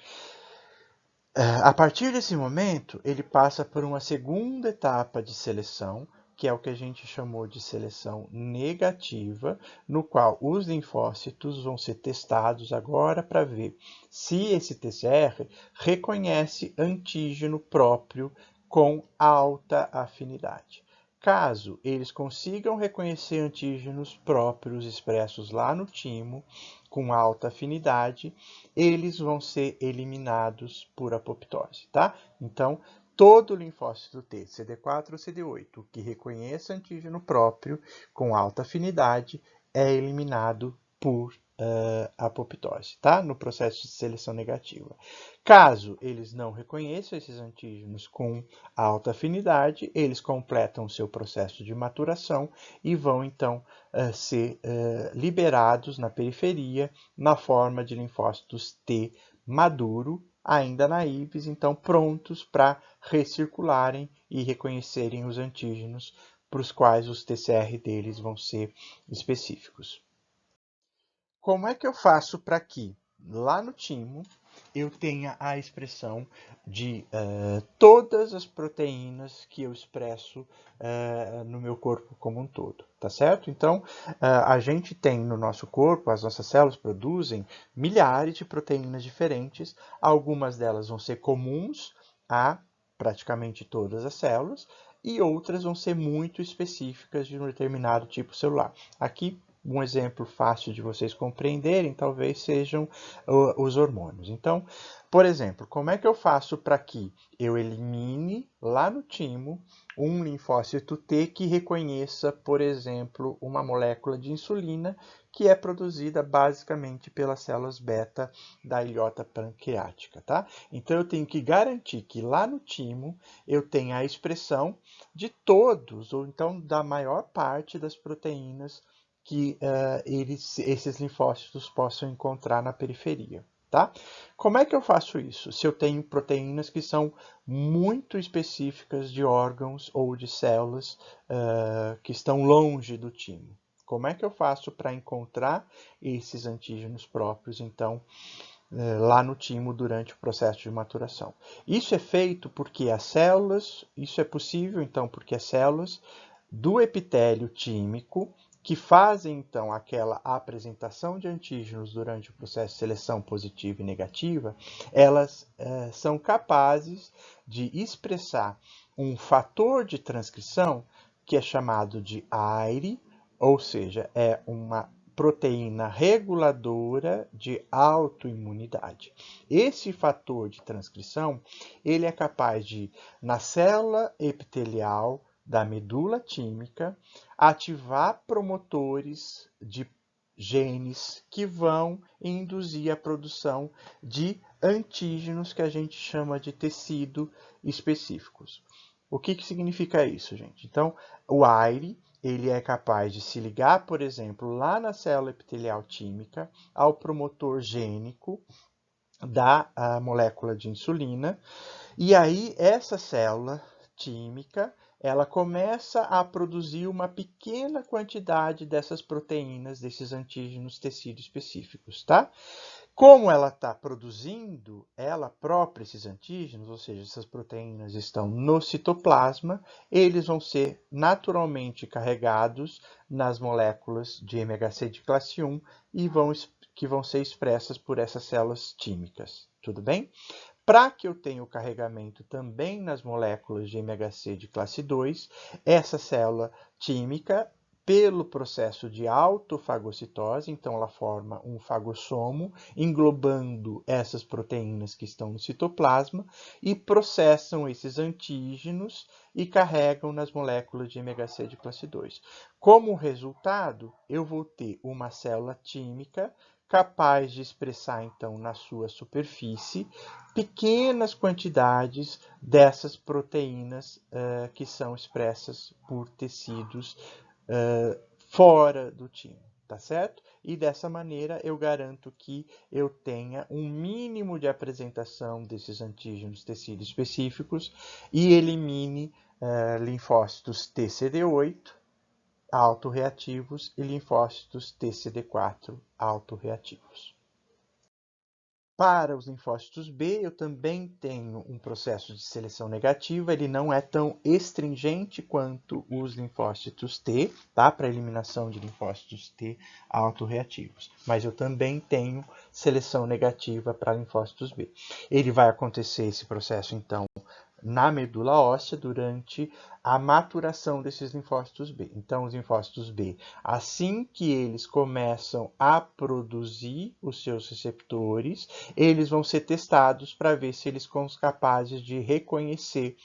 A partir desse momento, ele passa por uma segunda etapa de seleção, que é o que a gente chamou de seleção negativa, no qual os linfócitos vão ser testados agora para ver se esse TCR reconhece antígeno próprio com alta afinidade. Caso eles consigam reconhecer antígenos próprios expressos lá no timo, com alta afinidade, eles vão ser eliminados por apoptose, tá? Então, todo linfócito T, CD4 ou CD8, que reconheça antígeno próprio com alta afinidade, é eliminado por apoptose, tá? No processo de seleção negativa. Caso eles não reconheçam esses antígenos com alta afinidade, eles completam o seu processo de maturação e vão, então, ser liberados na periferia na forma de linfócitos T maduro, ainda naíves, então prontos para recircularem e reconhecerem os antígenos para os quais os TCR deles vão ser específicos. Como é que eu faço para que, lá no timo, eu tenha a expressão de todas as proteínas que eu expresso no meu corpo como um todo, tá certo? Então, a gente tem no nosso corpo, as nossas células produzem milhares de proteínas diferentes, algumas delas vão ser comuns a praticamente todas as células, e outras vão ser muito específicas de um determinado tipo celular. Aqui, um exemplo fácil de vocês compreenderem talvez sejam os hormônios. Então, por exemplo, como é que eu faço para que eu elimine lá no timo um linfócito T que reconheça, por exemplo, uma molécula de insulina que é produzida basicamente pelas células beta da ilhota pancreática, tá? Então, eu tenho que garantir que lá no timo eu tenha a expressão de todos, ou então da maior parte das proteínas que esses linfócitos possam encontrar na periferia. Tá? Como é que eu faço isso? Se eu tenho proteínas que são muito específicas de órgãos ou de células que estão longe do timo. Como é que eu faço para encontrar esses antígenos próprios, então, lá no timo durante o processo de maturação? Isso é feito porque as células, isso é possível, então, porque as células do epitélio tímico que fazem, então, aquela apresentação de antígenos durante o processo de seleção positiva e negativa, elas são capazes de expressar um fator de transcrição que é chamado de AIRE, ou seja, é uma proteína reguladora de autoimunidade. Esse fator de transcrição, ele é capaz de, na célula epitelial da medula tímica, ativar promotores de genes que vão induzir a produção de antígenos que a gente chama de tecido específicos. O que significa isso, gente? Então, o AIRE, ele é capaz de se ligar, por exemplo, lá na célula epitelial tímica, ao promotor gênico da molécula de insulina, e aí essa célula tímica, ela começa a produzir uma pequena quantidade dessas proteínas, desses antígenos tecido específicos, tá? Como ela está produzindo ela própria esses antígenos, ou seja, essas proteínas estão no citoplasma, eles vão ser naturalmente carregados nas moléculas de MHC de classe 1 e que vão ser expressas por essas células tímicas. Tudo bem? Para que eu tenha o carregamento também nas moléculas de MHC de classe 2, essa célula tímica, pelo processo de autofagocitose, então ela forma um fagossomo, englobando essas proteínas que estão no citoplasma e processam esses antígenos e carregam nas moléculas de MHC de classe 2. Como resultado, eu vou ter uma célula tímica capaz de expressar, então, na sua superfície, pequenas quantidades dessas proteínas que são expressas por tecidos fora do timo, tá certo? E dessa maneira eu garanto que eu tenha um mínimo de apresentação desses antígenos tecidos específicos e elimine linfócitos TCD8 autorreativos e linfócitos TCD4 autorreativos. Para os linfócitos B, eu também tenho um processo de seleção negativa, ele não é tão estringente quanto os linfócitos T, tá? Para eliminação de linfócitos T autorreativos. Mas eu também tenho seleção negativa para linfócitos B. Ele vai acontecer esse processo, então, na medula óssea durante a maturação desses linfócitos B. Então, os linfócitos B, assim que eles começam a produzir os seus receptores, eles vão ser testados para ver se eles são capazes de reconhecer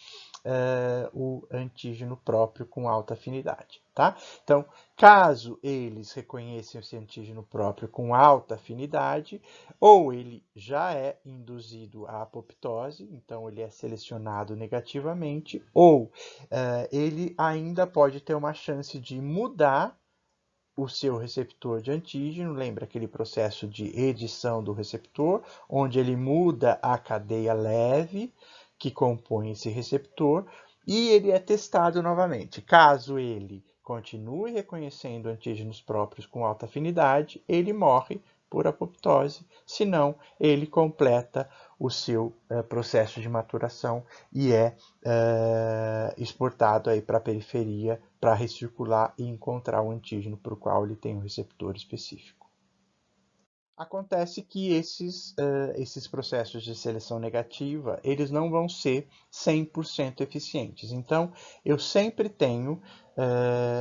o antígeno próprio com alta afinidade, tá? Então, caso eles reconheçam esse antígeno próprio com alta afinidade, ou ele já é induzido à apoptose, então ele é selecionado negativamente, ou ele ainda pode ter uma chance de mudar o seu receptor de antígeno, lembra aquele processo de edição do receptor, onde ele muda a cadeia leve que compõe esse receptor, e ele é testado novamente. Caso ele continue reconhecendo antígenos próprios com alta afinidade, ele morre por apoptose, senão ele completa o seu processo de maturação e é exportado para a periferia para recircular e encontrar o antígeno para o qual ele tem um receptor específico. Acontece que esses processos de seleção negativa, eles não vão ser 100% eficientes. Então, eu sempre tenho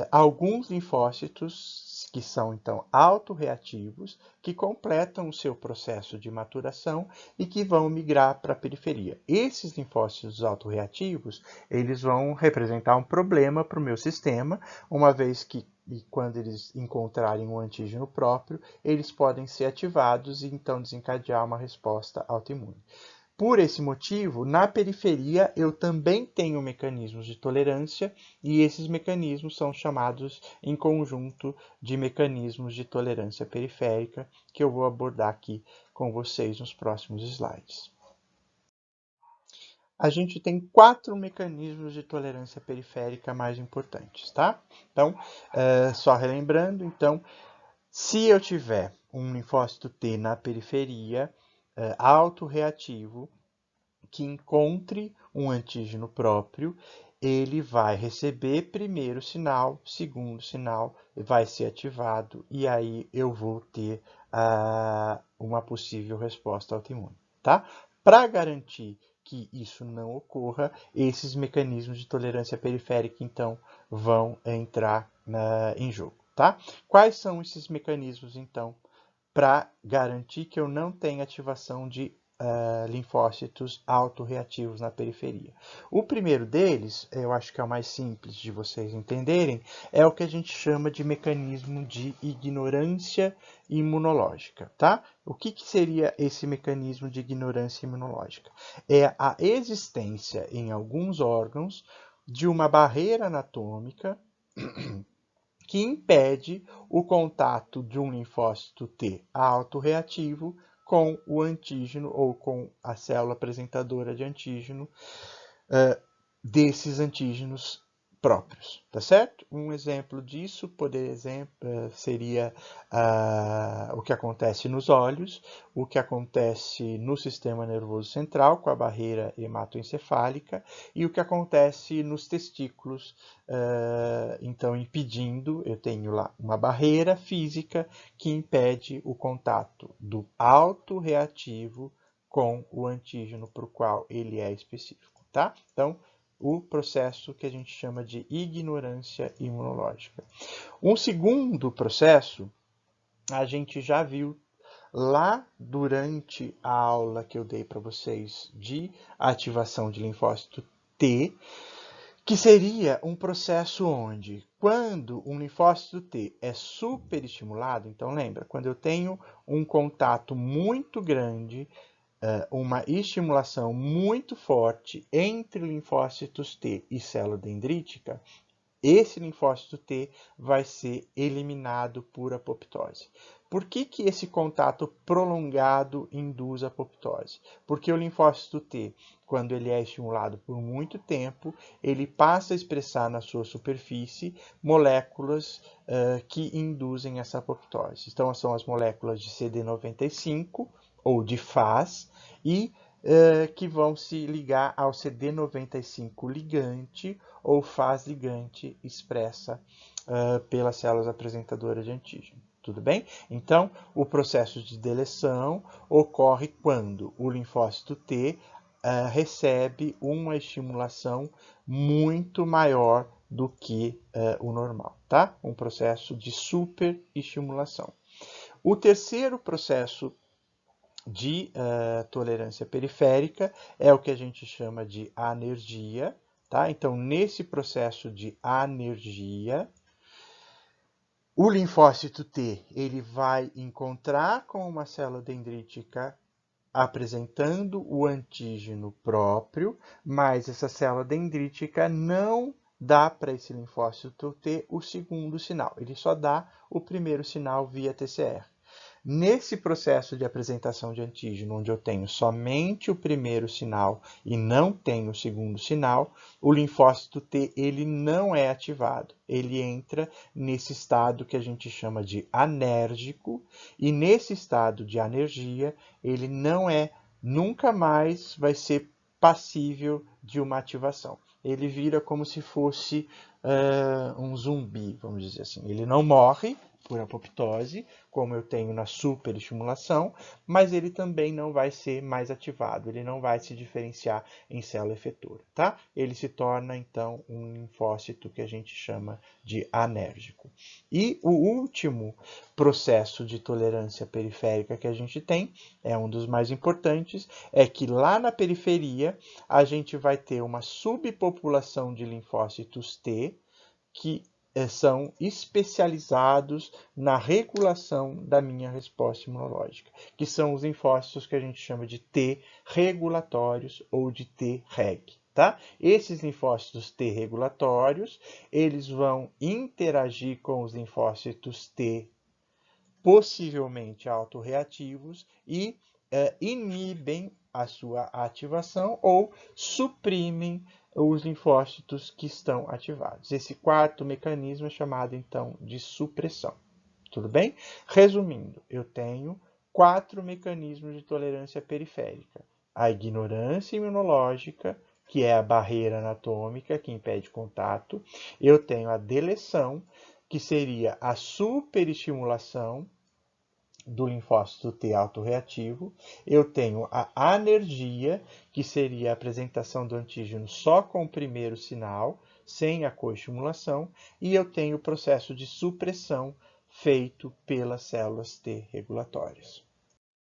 alguns linfócitos que são, então, autorreativos, que completam o seu processo de maturação e que vão migrar para a periferia. Esses linfócitos autorreativos, eles vão representar um problema para o meu sistema, uma vez que quando eles encontrarem um antígeno próprio, eles podem ser ativados e então desencadear uma resposta autoimune. Por esse motivo, na periferia, eu também tenho mecanismos de tolerância e esses mecanismos são chamados em conjunto de mecanismos de tolerância periférica, que eu vou abordar aqui com vocês nos próximos slides. A gente tem 4 mecanismos de tolerância periférica mais importantes, tá? Então, só relembrando, então, se eu tiver um linfócito T na periferia, autorreativo, que encontre um antígeno próprio, ele vai receber primeiro sinal, segundo sinal vai ser ativado e aí eu vou ter uma possível resposta autoimune, tá? Para garantir que isso não ocorra, esses mecanismos de tolerância periférica, então, vão entrar em jogo, tá? Quais são esses mecanismos, então, para garantir que eu não tenha ativação de linfócitos autorreativos na periferia? O primeiro deles, eu acho que é o mais simples de vocês entenderem, é o que a gente chama de mecanismo de ignorância imunológica, tá? O que seria esse mecanismo de ignorância imunológica? É a existência em alguns órgãos de uma barreira anatômica que impede o contato de um linfócito T autorreativo com o antígeno ou com a célula apresentadora de antígeno desses antígenos próprios, tá certo? Um exemplo disso, por exemplo, seria o que acontece nos olhos, o que acontece no sistema nervoso central, com a barreira hematoencefálica, e o que acontece nos testículos, então impedindo, eu tenho lá uma barreira física que impede o contato do autorreativo com o antígeno para o qual ele é específico, tá? Então, o processo que a gente chama de ignorância imunológica. Um segundo processo, a gente já viu lá durante a aula que eu dei para vocês de ativação de linfócito T, que seria um processo onde, quando um linfócito T é superestimulado, então lembra, quando eu tenho um contato muito grande, uma estimulação muito forte entre linfócitos T e célula dendrítica, esse linfócito T vai ser eliminado por apoptose. Por que esse contato prolongado induz apoptose? Porque o linfócito T, quando ele é estimulado por muito tempo, ele passa a expressar na sua superfície moléculas que induzem essa apoptose. Então, são as moléculas de CD95 ou de Fas e que vão se ligar ao CD95 ligante ou Fas ligante expressa pelas células apresentadoras de antígeno. Tudo bem? Então, o processo de deleção ocorre quando o linfócito T recebe uma estimulação muito maior do que o normal, tá? Um processo de superestimulação. O terceiro processo de tolerância periférica é o que a gente chama de anergia, tá? Então, nesse processo de anergia, o linfócito T ele vai encontrar com uma célula dendrítica apresentando o antígeno próprio, mas essa célula dendrítica não dá para esse linfócito T o segundo sinal, ele só dá o primeiro sinal via TCR. Nesse processo de apresentação de antígeno, onde eu tenho somente o primeiro sinal e não tenho o segundo sinal, o linfócito T ele não é ativado. Ele entra nesse estado que a gente chama de anérgico, e nesse estado de anergia, ele nunca mais vai ser passível de uma ativação. Ele vira como se fosse um zumbi, vamos dizer assim. Ele não morre por apoptose, como eu tenho na superestimulação, mas ele também não vai ser mais ativado, ele não vai se diferenciar em célula efetora, tá? Ele se torna, então, um linfócito que a gente chama de anérgico. E o último processo de tolerância periférica que a gente tem, é um dos mais importantes, é que lá na periferia a gente vai ter uma subpopulação de linfócitos T que são especializados na regulação da minha resposta imunológica, que são os linfócitos que a gente chama de T regulatórios ou de T-reg. Tá? Esses linfócitos T regulatórios, eles vão interagir com os linfócitos T possivelmente autorreativos e inibem a sua ativação ou suprimem os linfócitos que estão ativados. Esse quarto mecanismo é chamado, então, de supressão. Tudo bem? Resumindo, eu tenho 4 mecanismos de tolerância periférica. A ignorância imunológica, que é a barreira anatômica que impede contato. Eu tenho a deleção, que seria a superestimulação do linfócito T autoreativo. Eu tenho a anergia, que seria a apresentação do antígeno só com o primeiro sinal, sem a coestimulação, e eu tenho o processo de supressão feito pelas células T regulatórias.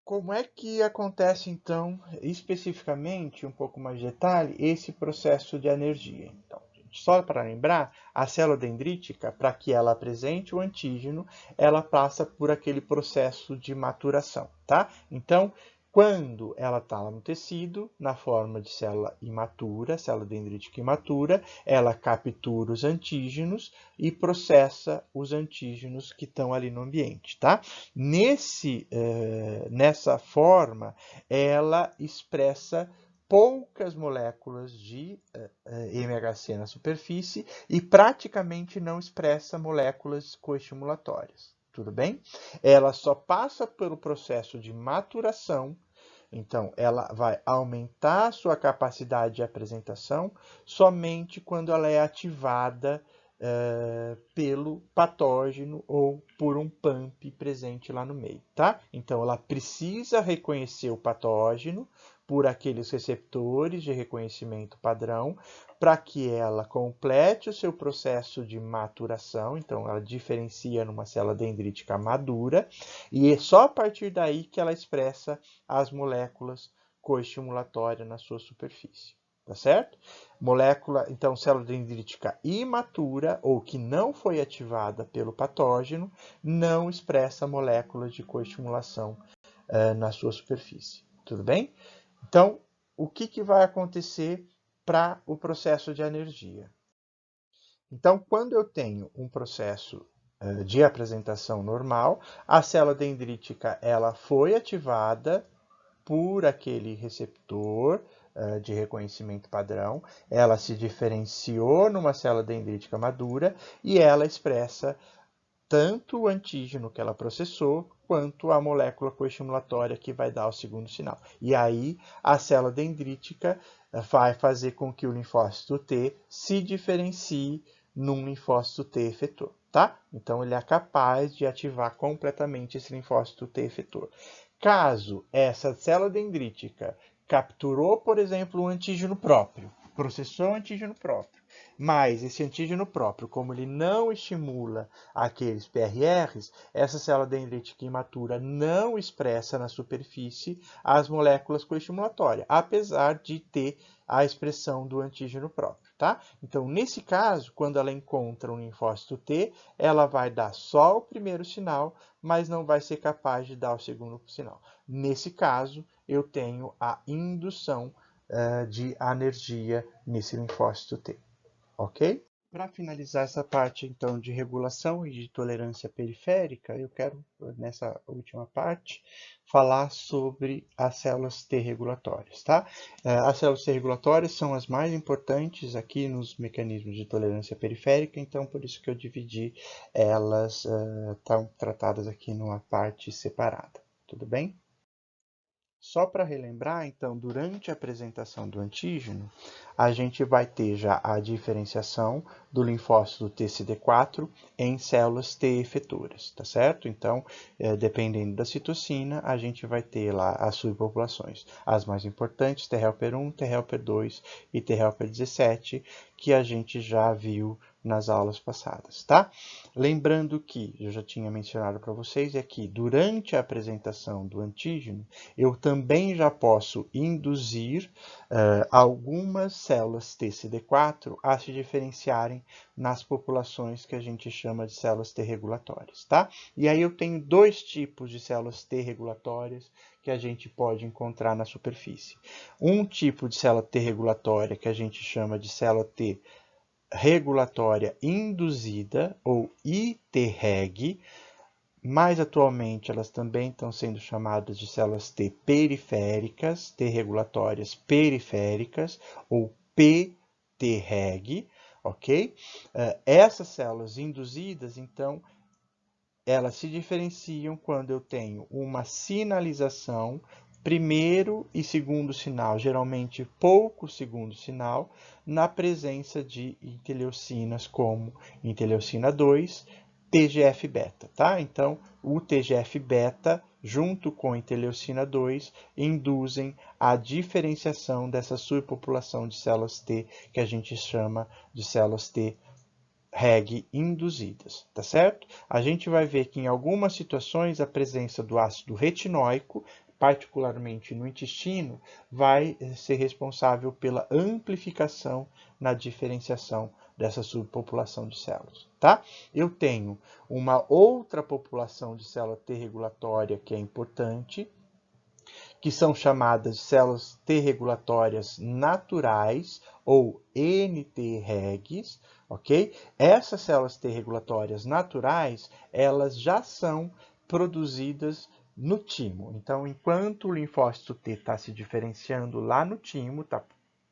Como é que acontece, então, especificamente, um pouco mais de detalhe, esse processo de anergia? Então, só para lembrar, a célula dendrítica, para que ela apresente o antígeno, ela passa por aquele processo de maturação, tá? Então, quando ela está lá no tecido, na forma de célula imatura, célula dendrítica imatura, ela captura os antígenos e processa os antígenos que estão ali no ambiente, tá? Nessa forma, ela expressa poucas moléculas de MHC na superfície e praticamente não expressa moléculas coestimulatórias. Tudo bem? Ela só passa pelo processo de maturação, então ela vai aumentar a sua capacidade de apresentação somente quando ela é ativada pelo patógeno ou por um PAMP presente lá no meio, tá? Então ela precisa reconhecer o patógeno por aqueles receptores de reconhecimento padrão, para que ela complete o seu processo de maturação, então ela diferencia numa célula dendrítica madura, e é só a partir daí que ela expressa as moléculas coestimulatórias na sua superfície, tá certo? Molécula, então, célula dendrítica imatura, ou que não foi ativada pelo patógeno, não expressa moléculas de coestimulação na sua superfície, tudo bem? Então, o que vai acontecer para o processo de anergia? Então, quando eu tenho um processo de apresentação normal, a célula dendrítica ela foi ativada por aquele receptor de reconhecimento padrão, ela se diferenciou numa célula dendrítica madura e ela expressa tanto o antígeno que ela processou, quanto a molécula coestimulatória que vai dar o segundo sinal. E aí, a célula dendrítica vai fazer com que o linfócito T se diferencie num linfócito T efetor, tá? Então, ele é capaz de ativar completamente esse linfócito T efetor. Caso essa célula dendrítica capturou, por exemplo, um antígeno próprio, processou o antígeno próprio, mas esse antígeno próprio, como ele não estimula aqueles PRRs, essa célula dendrítica imatura não expressa na superfície as moléculas coestimulatórias, apesar de ter a expressão do antígeno próprio, tá? Então, nesse caso, quando ela encontra um linfócito T, ela vai dar só o primeiro sinal, mas não vai ser capaz de dar o segundo sinal. Nesse caso, eu tenho a indução de anergia nesse linfócito T, ok? Para finalizar essa parte, então, de regulação e de tolerância periférica, eu quero, nessa última parte, falar sobre as células T regulatórias, tá? As células T regulatórias são as mais importantes aqui nos mecanismos de tolerância periférica, então, por isso que eu dividi elas, estão tratadas aqui numa parte separada, tudo bem? Só para relembrar, então, durante a apresentação do antígeno, a gente vai ter já a diferenciação do linfócito TCD4 em células T efetoras, tá certo? Então, dependendo da citocina, a gente vai ter lá as subpopulações. As mais importantes, T helper 1, T helper 2 e T helper 17, que a gente já viu nas aulas passadas, tá? Lembrando que, eu já tinha mencionado para vocês, é que durante a apresentação do antígeno, eu também já posso induzir algumas células TCD4 a se diferenciarem nas populações que a gente chama de células T regulatórias, tá? E aí eu tenho dois tipos de células T regulatórias que a gente pode encontrar na superfície. Um tipo de célula T regulatória que a gente chama de célula T regulatória induzida, ou ITreg, mas atualmente elas também estão sendo chamadas de células T periféricas, T regulatórias periféricas, ou PTreg, ok? Essas células induzidas, então, elas se diferenciam quando eu tenho uma sinalização primeiro e segundo sinal, geralmente pouco segundo sinal, na presença de interleucinas como interleucina 2, TGF-beta, tá? Então, o TGF-beta, junto com interleucina 2, induzem a diferenciação dessa subpopulação de células T, que a gente chama de células T Reg induzidas, tá certo? A gente vai ver que em algumas situações a presença do ácido retinóico, particularmente no intestino, vai ser responsável pela amplificação na diferenciação dessa subpopulação de células, tá? Eu tenho uma outra população de célula T regulatória que é importante, que são chamadas de células T regulatórias naturais ou NT-regs, ok? Essas células T regulatórias naturais, elas já são produzidas no timo. Então, enquanto o linfócito T está se diferenciando lá no timo, está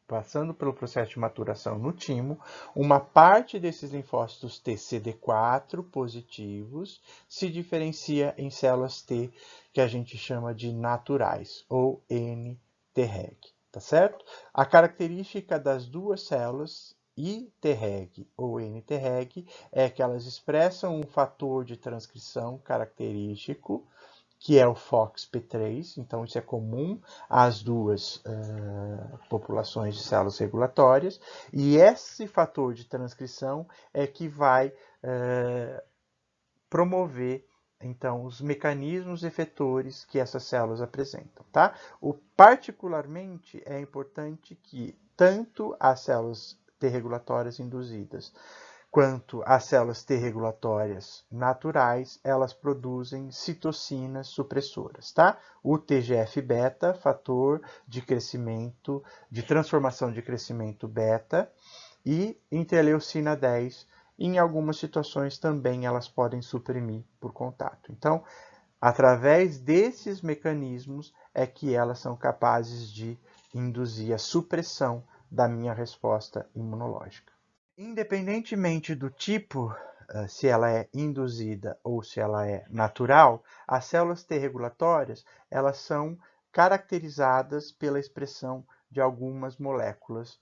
passando pelo processo de maturação no timo, uma parte desses linfócitos T CD4 positivos se diferencia em células T que a gente chama de naturais, ou NT-reg, tá certo? A característica das duas células, IT-reg ou NT-reg, é que elas expressam um fator de transcrição característico, que é o FOXP3, então isso é comum às duas populações de células regulatórias, e esse fator de transcrição é que vai promover então os mecanismos efetores que essas células apresentam, tá? Particularmente é importante que tanto as células T regulatórias induzidas quanto as células T regulatórias naturais, elas produzem citocinas supressoras, tá? O TGF-beta, fator de crescimento, de transformação de crescimento beta, e interleucina 10, em algumas situações também elas podem suprimir por contato. Então, através desses mecanismos é que elas são capazes de induzir a supressão da minha resposta imunológica. Independentemente do tipo, se ela é induzida ou se ela é natural, as células T regulatórias, elas são caracterizadas pela expressão de algumas moléculas,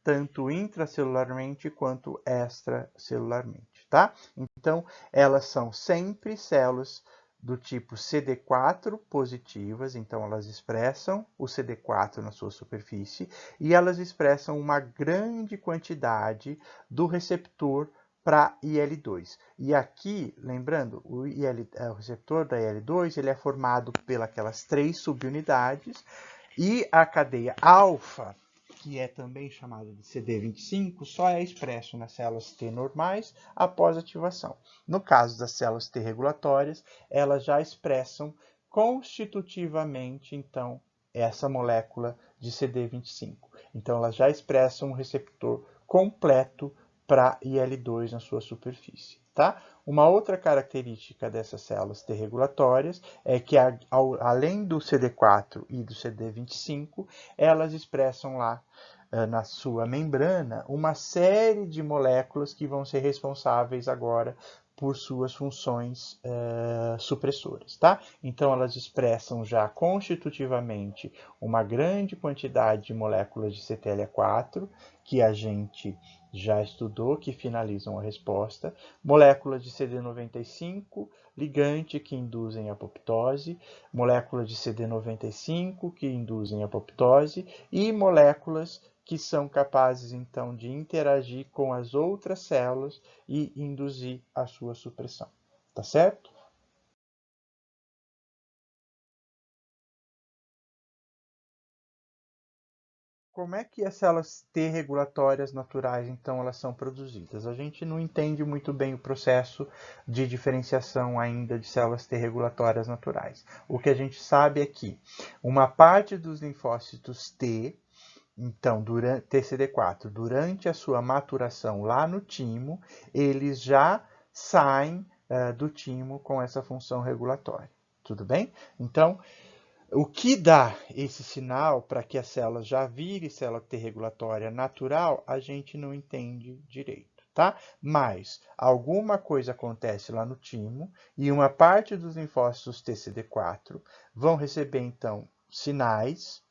tanto intracelularmente quanto extracelularmente, tá? Então, elas são sempre células do tipo CD4 positivas, então elas expressam o CD4 na sua superfície e elas expressam uma grande quantidade do receptor para IL-2. E aqui, lembrando, o receptor da IL-2 ele é formado pelas três subunidades e a cadeia alfa, que é também chamada de CD25, só é expresso nas células T normais após ativação. No caso das células T regulatórias, elas já expressam constitutivamente, então, essa molécula de CD25. Então, elas já expressam um receptor completo para IL-2 na sua superfície, tá? Uma outra característica dessas células T regulatórias é que, além do CD4 e do CD25, elas expressam lá na sua membrana uma série de moléculas que vão ser responsáveis agora por suas funções supressoras, tá? Então, elas expressam já constitutivamente uma grande quantidade de moléculas de CTLA4, que a gente já estudou, que finalizam a resposta, moléculas de CD95, ligante que induzem apoptose, moléculas de CD95 que induzem apoptose e moléculas que são capazes, então, de interagir com as outras células e induzir a sua supressão. Tá certo? Como é que as células T regulatórias naturais, então, elas são produzidas? A gente não entende muito bem o processo de diferenciação ainda de células T regulatórias naturais. O que a gente sabe é que uma parte dos linfócitos T, então, TCD4, durante a sua maturação lá no timo, eles já saem do timo com essa função regulatória. Tudo bem? Então, o que dá esse sinal para que a célula já vire célula T regulatória natural, a gente não entende direito, tá? Mas alguma coisa acontece lá no timo e uma parte dos linfócitos TCD4 vão receber, então, sinais,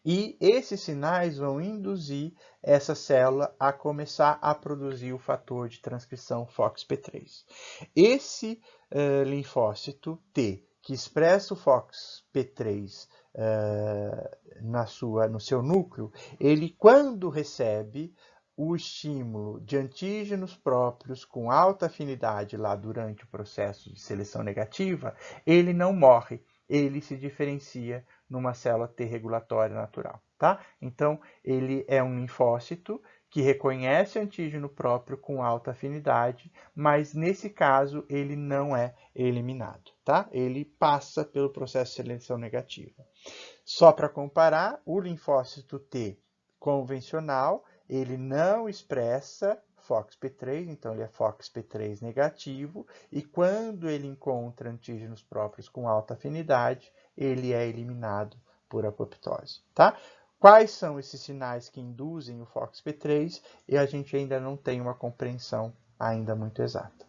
e esses sinais vão induzir essa célula a começar a produzir o fator de transcrição FOXP3. Esse linfócito T, que expressa o FOXP3 no seu núcleo, ele, quando recebe o estímulo de antígenos próprios com alta afinidade lá durante o processo de seleção negativa, ele não morre, ele se diferencia numa célula T regulatória natural, tá? Então, ele é um linfócito que reconhece antígeno próprio com alta afinidade, mas nesse caso ele não é eliminado, tá? Ele passa pelo processo de seleção negativa. Só para comparar, o linfócito T convencional, ele não expressa FOXP3, então ele é FOXP3 negativo, e quando ele encontra antígenos próprios com alta afinidade, ele é eliminado por apoptose, tá? Quais são esses sinais que induzem o FOXP3? E a gente ainda não tem uma compreensão ainda muito exata.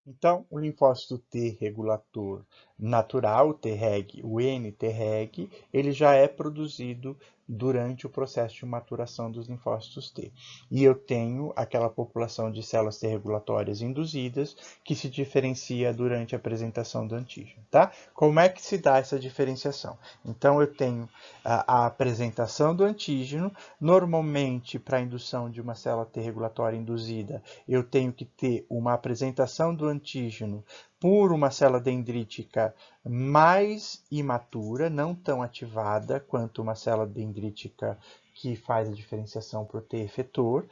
Então, o linfócito T regulator natural, o Treg, o nTreg, ele já é produzido durante o processo de maturação dos linfócitos T. E eu tenho aquela população de células T regulatórias induzidas que se diferencia durante a apresentação do antígeno, tá? Como é que se dá essa diferenciação? Então, eu tenho a apresentação do antígeno. Normalmente, para a indução de uma célula T regulatória induzida, eu tenho que ter uma apresentação do antígeno por uma célula dendrítica mais imatura, não tão ativada quanto uma célula dendrítica que faz a diferenciação por T efetor.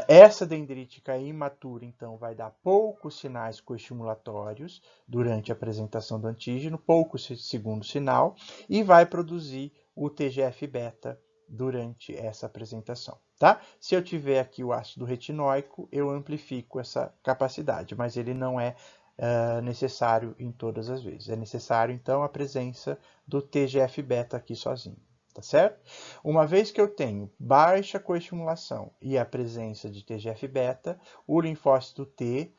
Essa dendrítica imatura, então, vai dar poucos sinais coestimulatórios durante a apresentação do antígeno, pouco segundo sinal, e vai produzir o TGF-beta durante essa apresentação, tá? Se eu tiver aqui o ácido retinóico, eu amplifico essa capacidade, mas ele não é necessário em todas as vezes. É necessário, então, a presença do TGF-beta aqui sozinho, tá certo? Uma vez que eu tenho baixa coestimulação e a presença de TGF-beta, o linfócito T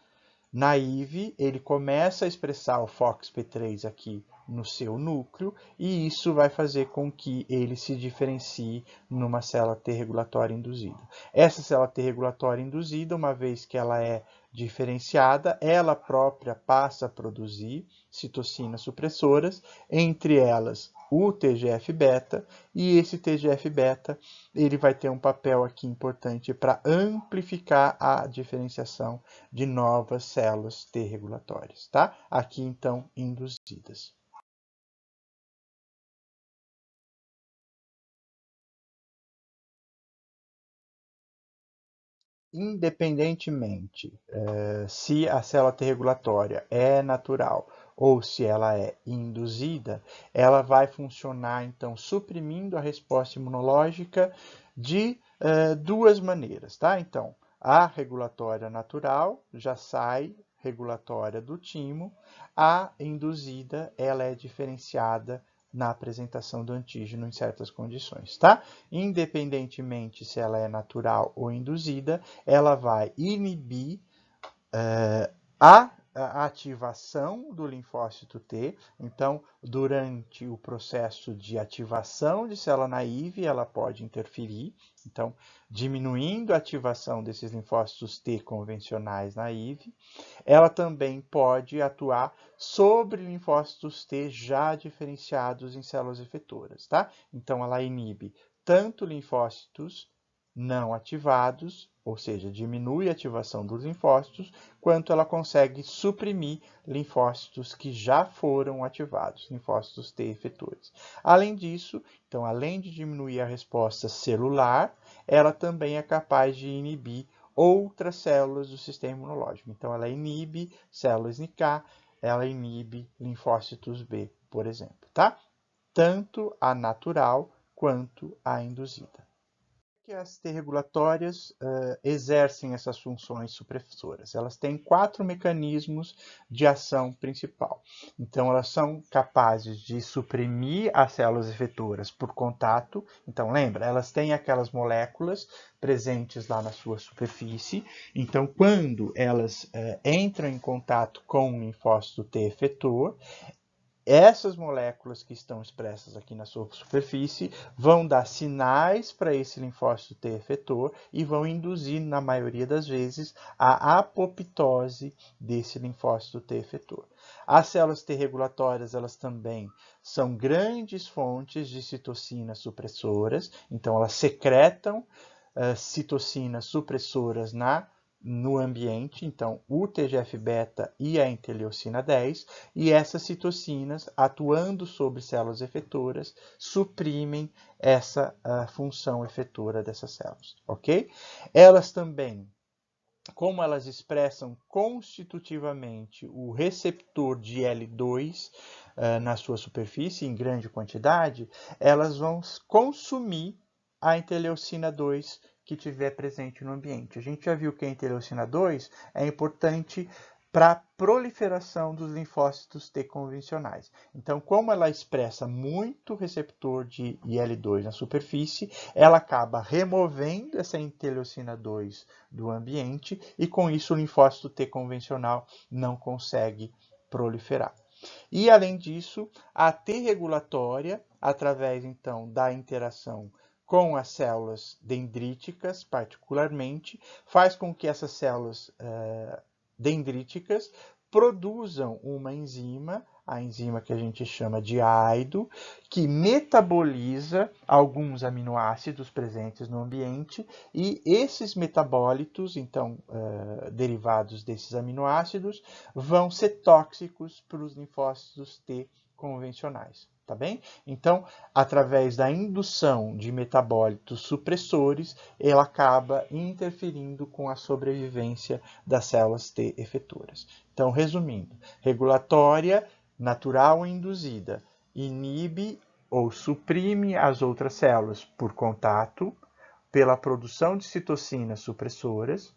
naive, ele começa a expressar o FOXP3 aqui no seu núcleo, e isso vai fazer com que ele se diferencie numa célula T regulatória induzida. Essa célula T regulatória induzida, uma vez que ela é diferenciada, ela própria passa a produzir citocinas supressoras, entre elas o TGF-beta, e esse TGF-beta ele vai ter um papel aqui importante para amplificar a diferenciação de novas células T regulatórias, tá? Aqui, então, induzidas. Independentemente se a célula T regulatória é natural ou se ela é induzida, ela vai funcionar, então, suprimindo a resposta imunológica de duas maneiras, tá? Então, a regulatória natural já sai regulatória do timo, a induzida, ela é diferenciada na apresentação do antígeno em certas condições, tá? Independentemente se ela é natural ou induzida, ela vai inibir a ativação do linfócito T. Então, durante o processo de ativação de célula naive, ela pode interferir. Então, diminuindo a ativação desses linfócitos T convencionais naive. Ela também pode atuar sobre linfócitos T já diferenciados em células efetoras, tá? Então, ela inibe tanto linfócitos não ativados, ou seja, diminui a ativação dos linfócitos, quanto ela consegue suprimir linfócitos que já foram ativados, linfócitos T efetores. Além disso, então, além de diminuir a resposta celular, ela também é capaz de inibir outras células do sistema imunológico. Então, ela inibe células NK, ela inibe linfócitos B, por exemplo, tá? Tanto a natural quanto a induzida. Que as T regulatórias exercem essas funções supressoras? Elas têm 4 mecanismos de ação principal. Então, elas são capazes de suprimir as células efetoras por contato. Então, lembra, elas têm aquelas moléculas presentes lá na sua superfície. Então, quando elas entram em contato com o linfócito T efetor, essas moléculas que estão expressas aqui na sua superfície vão dar sinais para esse linfócito T efetor e vão induzir, na maioria das vezes, a apoptose desse linfócito T efetor. As células T regulatórias, elas também são grandes fontes de citocinas supressoras, então elas secretam citocinas supressoras no ambiente, então o TGF-beta e a interleucina 10, e essas citocinas, atuando sobre células efetoras, suprimem essa função efetora dessas células, ok? Elas também, como elas expressam constitutivamente o receptor de L2 na sua superfície em grande quantidade, elas vão consumir a interleucina 2 que estiver presente no ambiente. A gente já viu que a interleucina 2 é importante para a proliferação dos linfócitos T convencionais. Então, como ela expressa muito receptor de IL-2 na superfície, ela acaba removendo essa interleucina 2 do ambiente e, com isso, o linfócito T convencional não consegue proliferar. E, além disso, a T regulatória, através, então, da interação com as células dendríticas, particularmente, faz com que essas células dendríticas produzam uma enzima, a enzima que a gente chama de AIDO, que metaboliza alguns aminoácidos presentes no ambiente, e esses metabólitos, então, derivados desses aminoácidos, vão ser tóxicos para os linfócitos T convencionais. Tá bem? Então, através da indução de metabólitos supressores, ela acaba interferindo com a sobrevivência das células T efetoras. Então, resumindo, regulatória, natural ou induzida, inibe ou suprime as outras células por contato, pela produção de citocinas supressoras,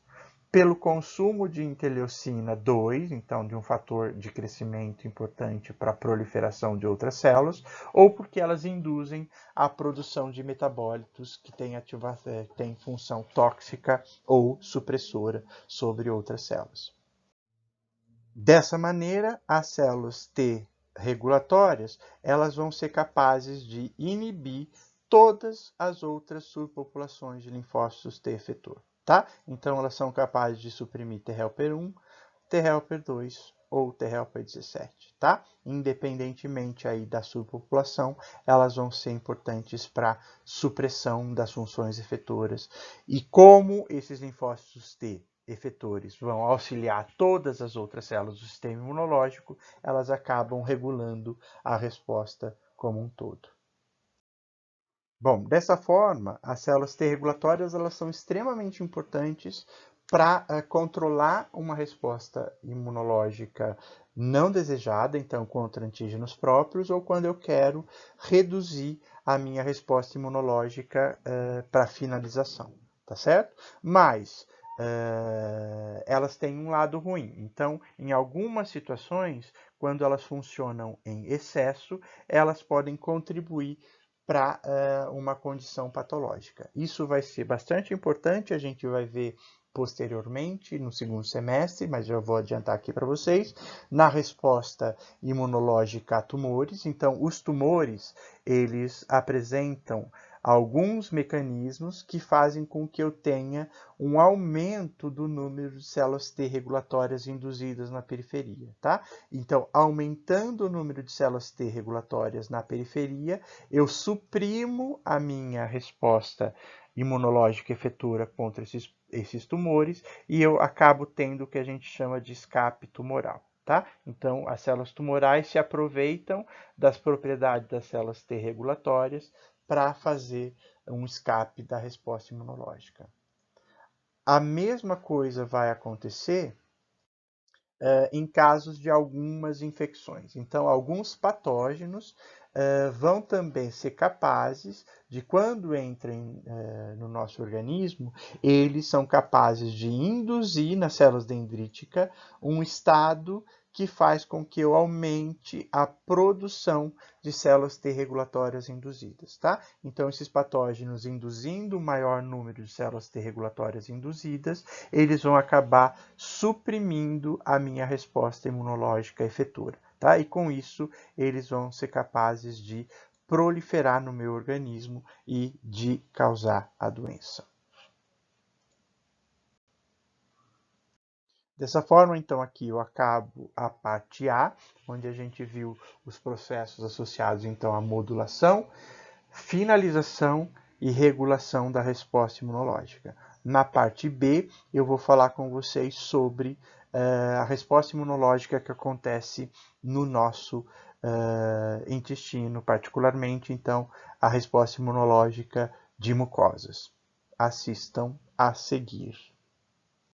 pelo consumo de interleucina 2, então de um fator de crescimento importante para a proliferação de outras células, ou porque elas induzem a produção de metabólitos que têm função tóxica ou supressora sobre outras células. Dessa maneira, as células T regulatórias, elas vão ser capazes de inibir todas as outras subpopulações de linfócitos T efetor. Tá? Então, elas são capazes de suprimir T helper 1, T helper 2 ou T helper 17. Tá? Independentemente aí da subpopulação, elas vão ser importantes para supressão das funções efetoras. E como esses linfócitos T efetores vão auxiliar todas as outras células do sistema imunológico, elas acabam regulando a resposta como um todo. Bom, dessa forma, as células T regulatórias elas são extremamente importantes para controlar uma resposta imunológica não desejada, então contra antígenos próprios, ou quando eu quero reduzir a minha resposta imunológica para finalização, tá certo? Mas elas têm um lado ruim. Então, em algumas situações, quando elas funcionam em excesso, elas podem contribuir para uma condição patológica. Isso vai ser bastante importante, a gente vai ver posteriormente no segundo semestre, mas já vou adiantar aqui para vocês, na resposta imunológica a tumores. Então, os tumores, eles apresentam alguns mecanismos que fazem com que eu tenha um aumento do número de células T regulatórias induzidas na periferia, tá? Então, aumentando o número de células T regulatórias na periferia, eu suprimo a minha resposta imunológica efetora contra esses tumores e eu acabo tendo o que a gente chama de escape tumoral. Tá? Então, as células tumorais se aproveitam das propriedades das células T regulatórias para fazer um escape da resposta imunológica. A mesma coisa vai acontecer em casos de algumas infecções. Então, alguns patógenos vão também ser capazes de, quando entrem no nosso organismo, eles são capazes de induzir nas células dendríticas um estado que faz com que eu aumente a produção de células T regulatórias induzidas, tá? Então, esses patógenos induzindo um maior número de células T regulatórias induzidas, eles vão acabar suprimindo a minha resposta imunológica efetora, tá? E com isso eles vão ser capazes de proliferar no meu organismo e de causar a doença. Dessa forma, então, aqui eu acabo a parte A, onde a gente viu os processos associados, então, à modulação, finalização e regulação da resposta imunológica. Na parte B, eu vou falar com vocês sobre a resposta imunológica que acontece no nosso intestino, particularmente, então, a resposta imunológica de mucosas. Assistam a seguir.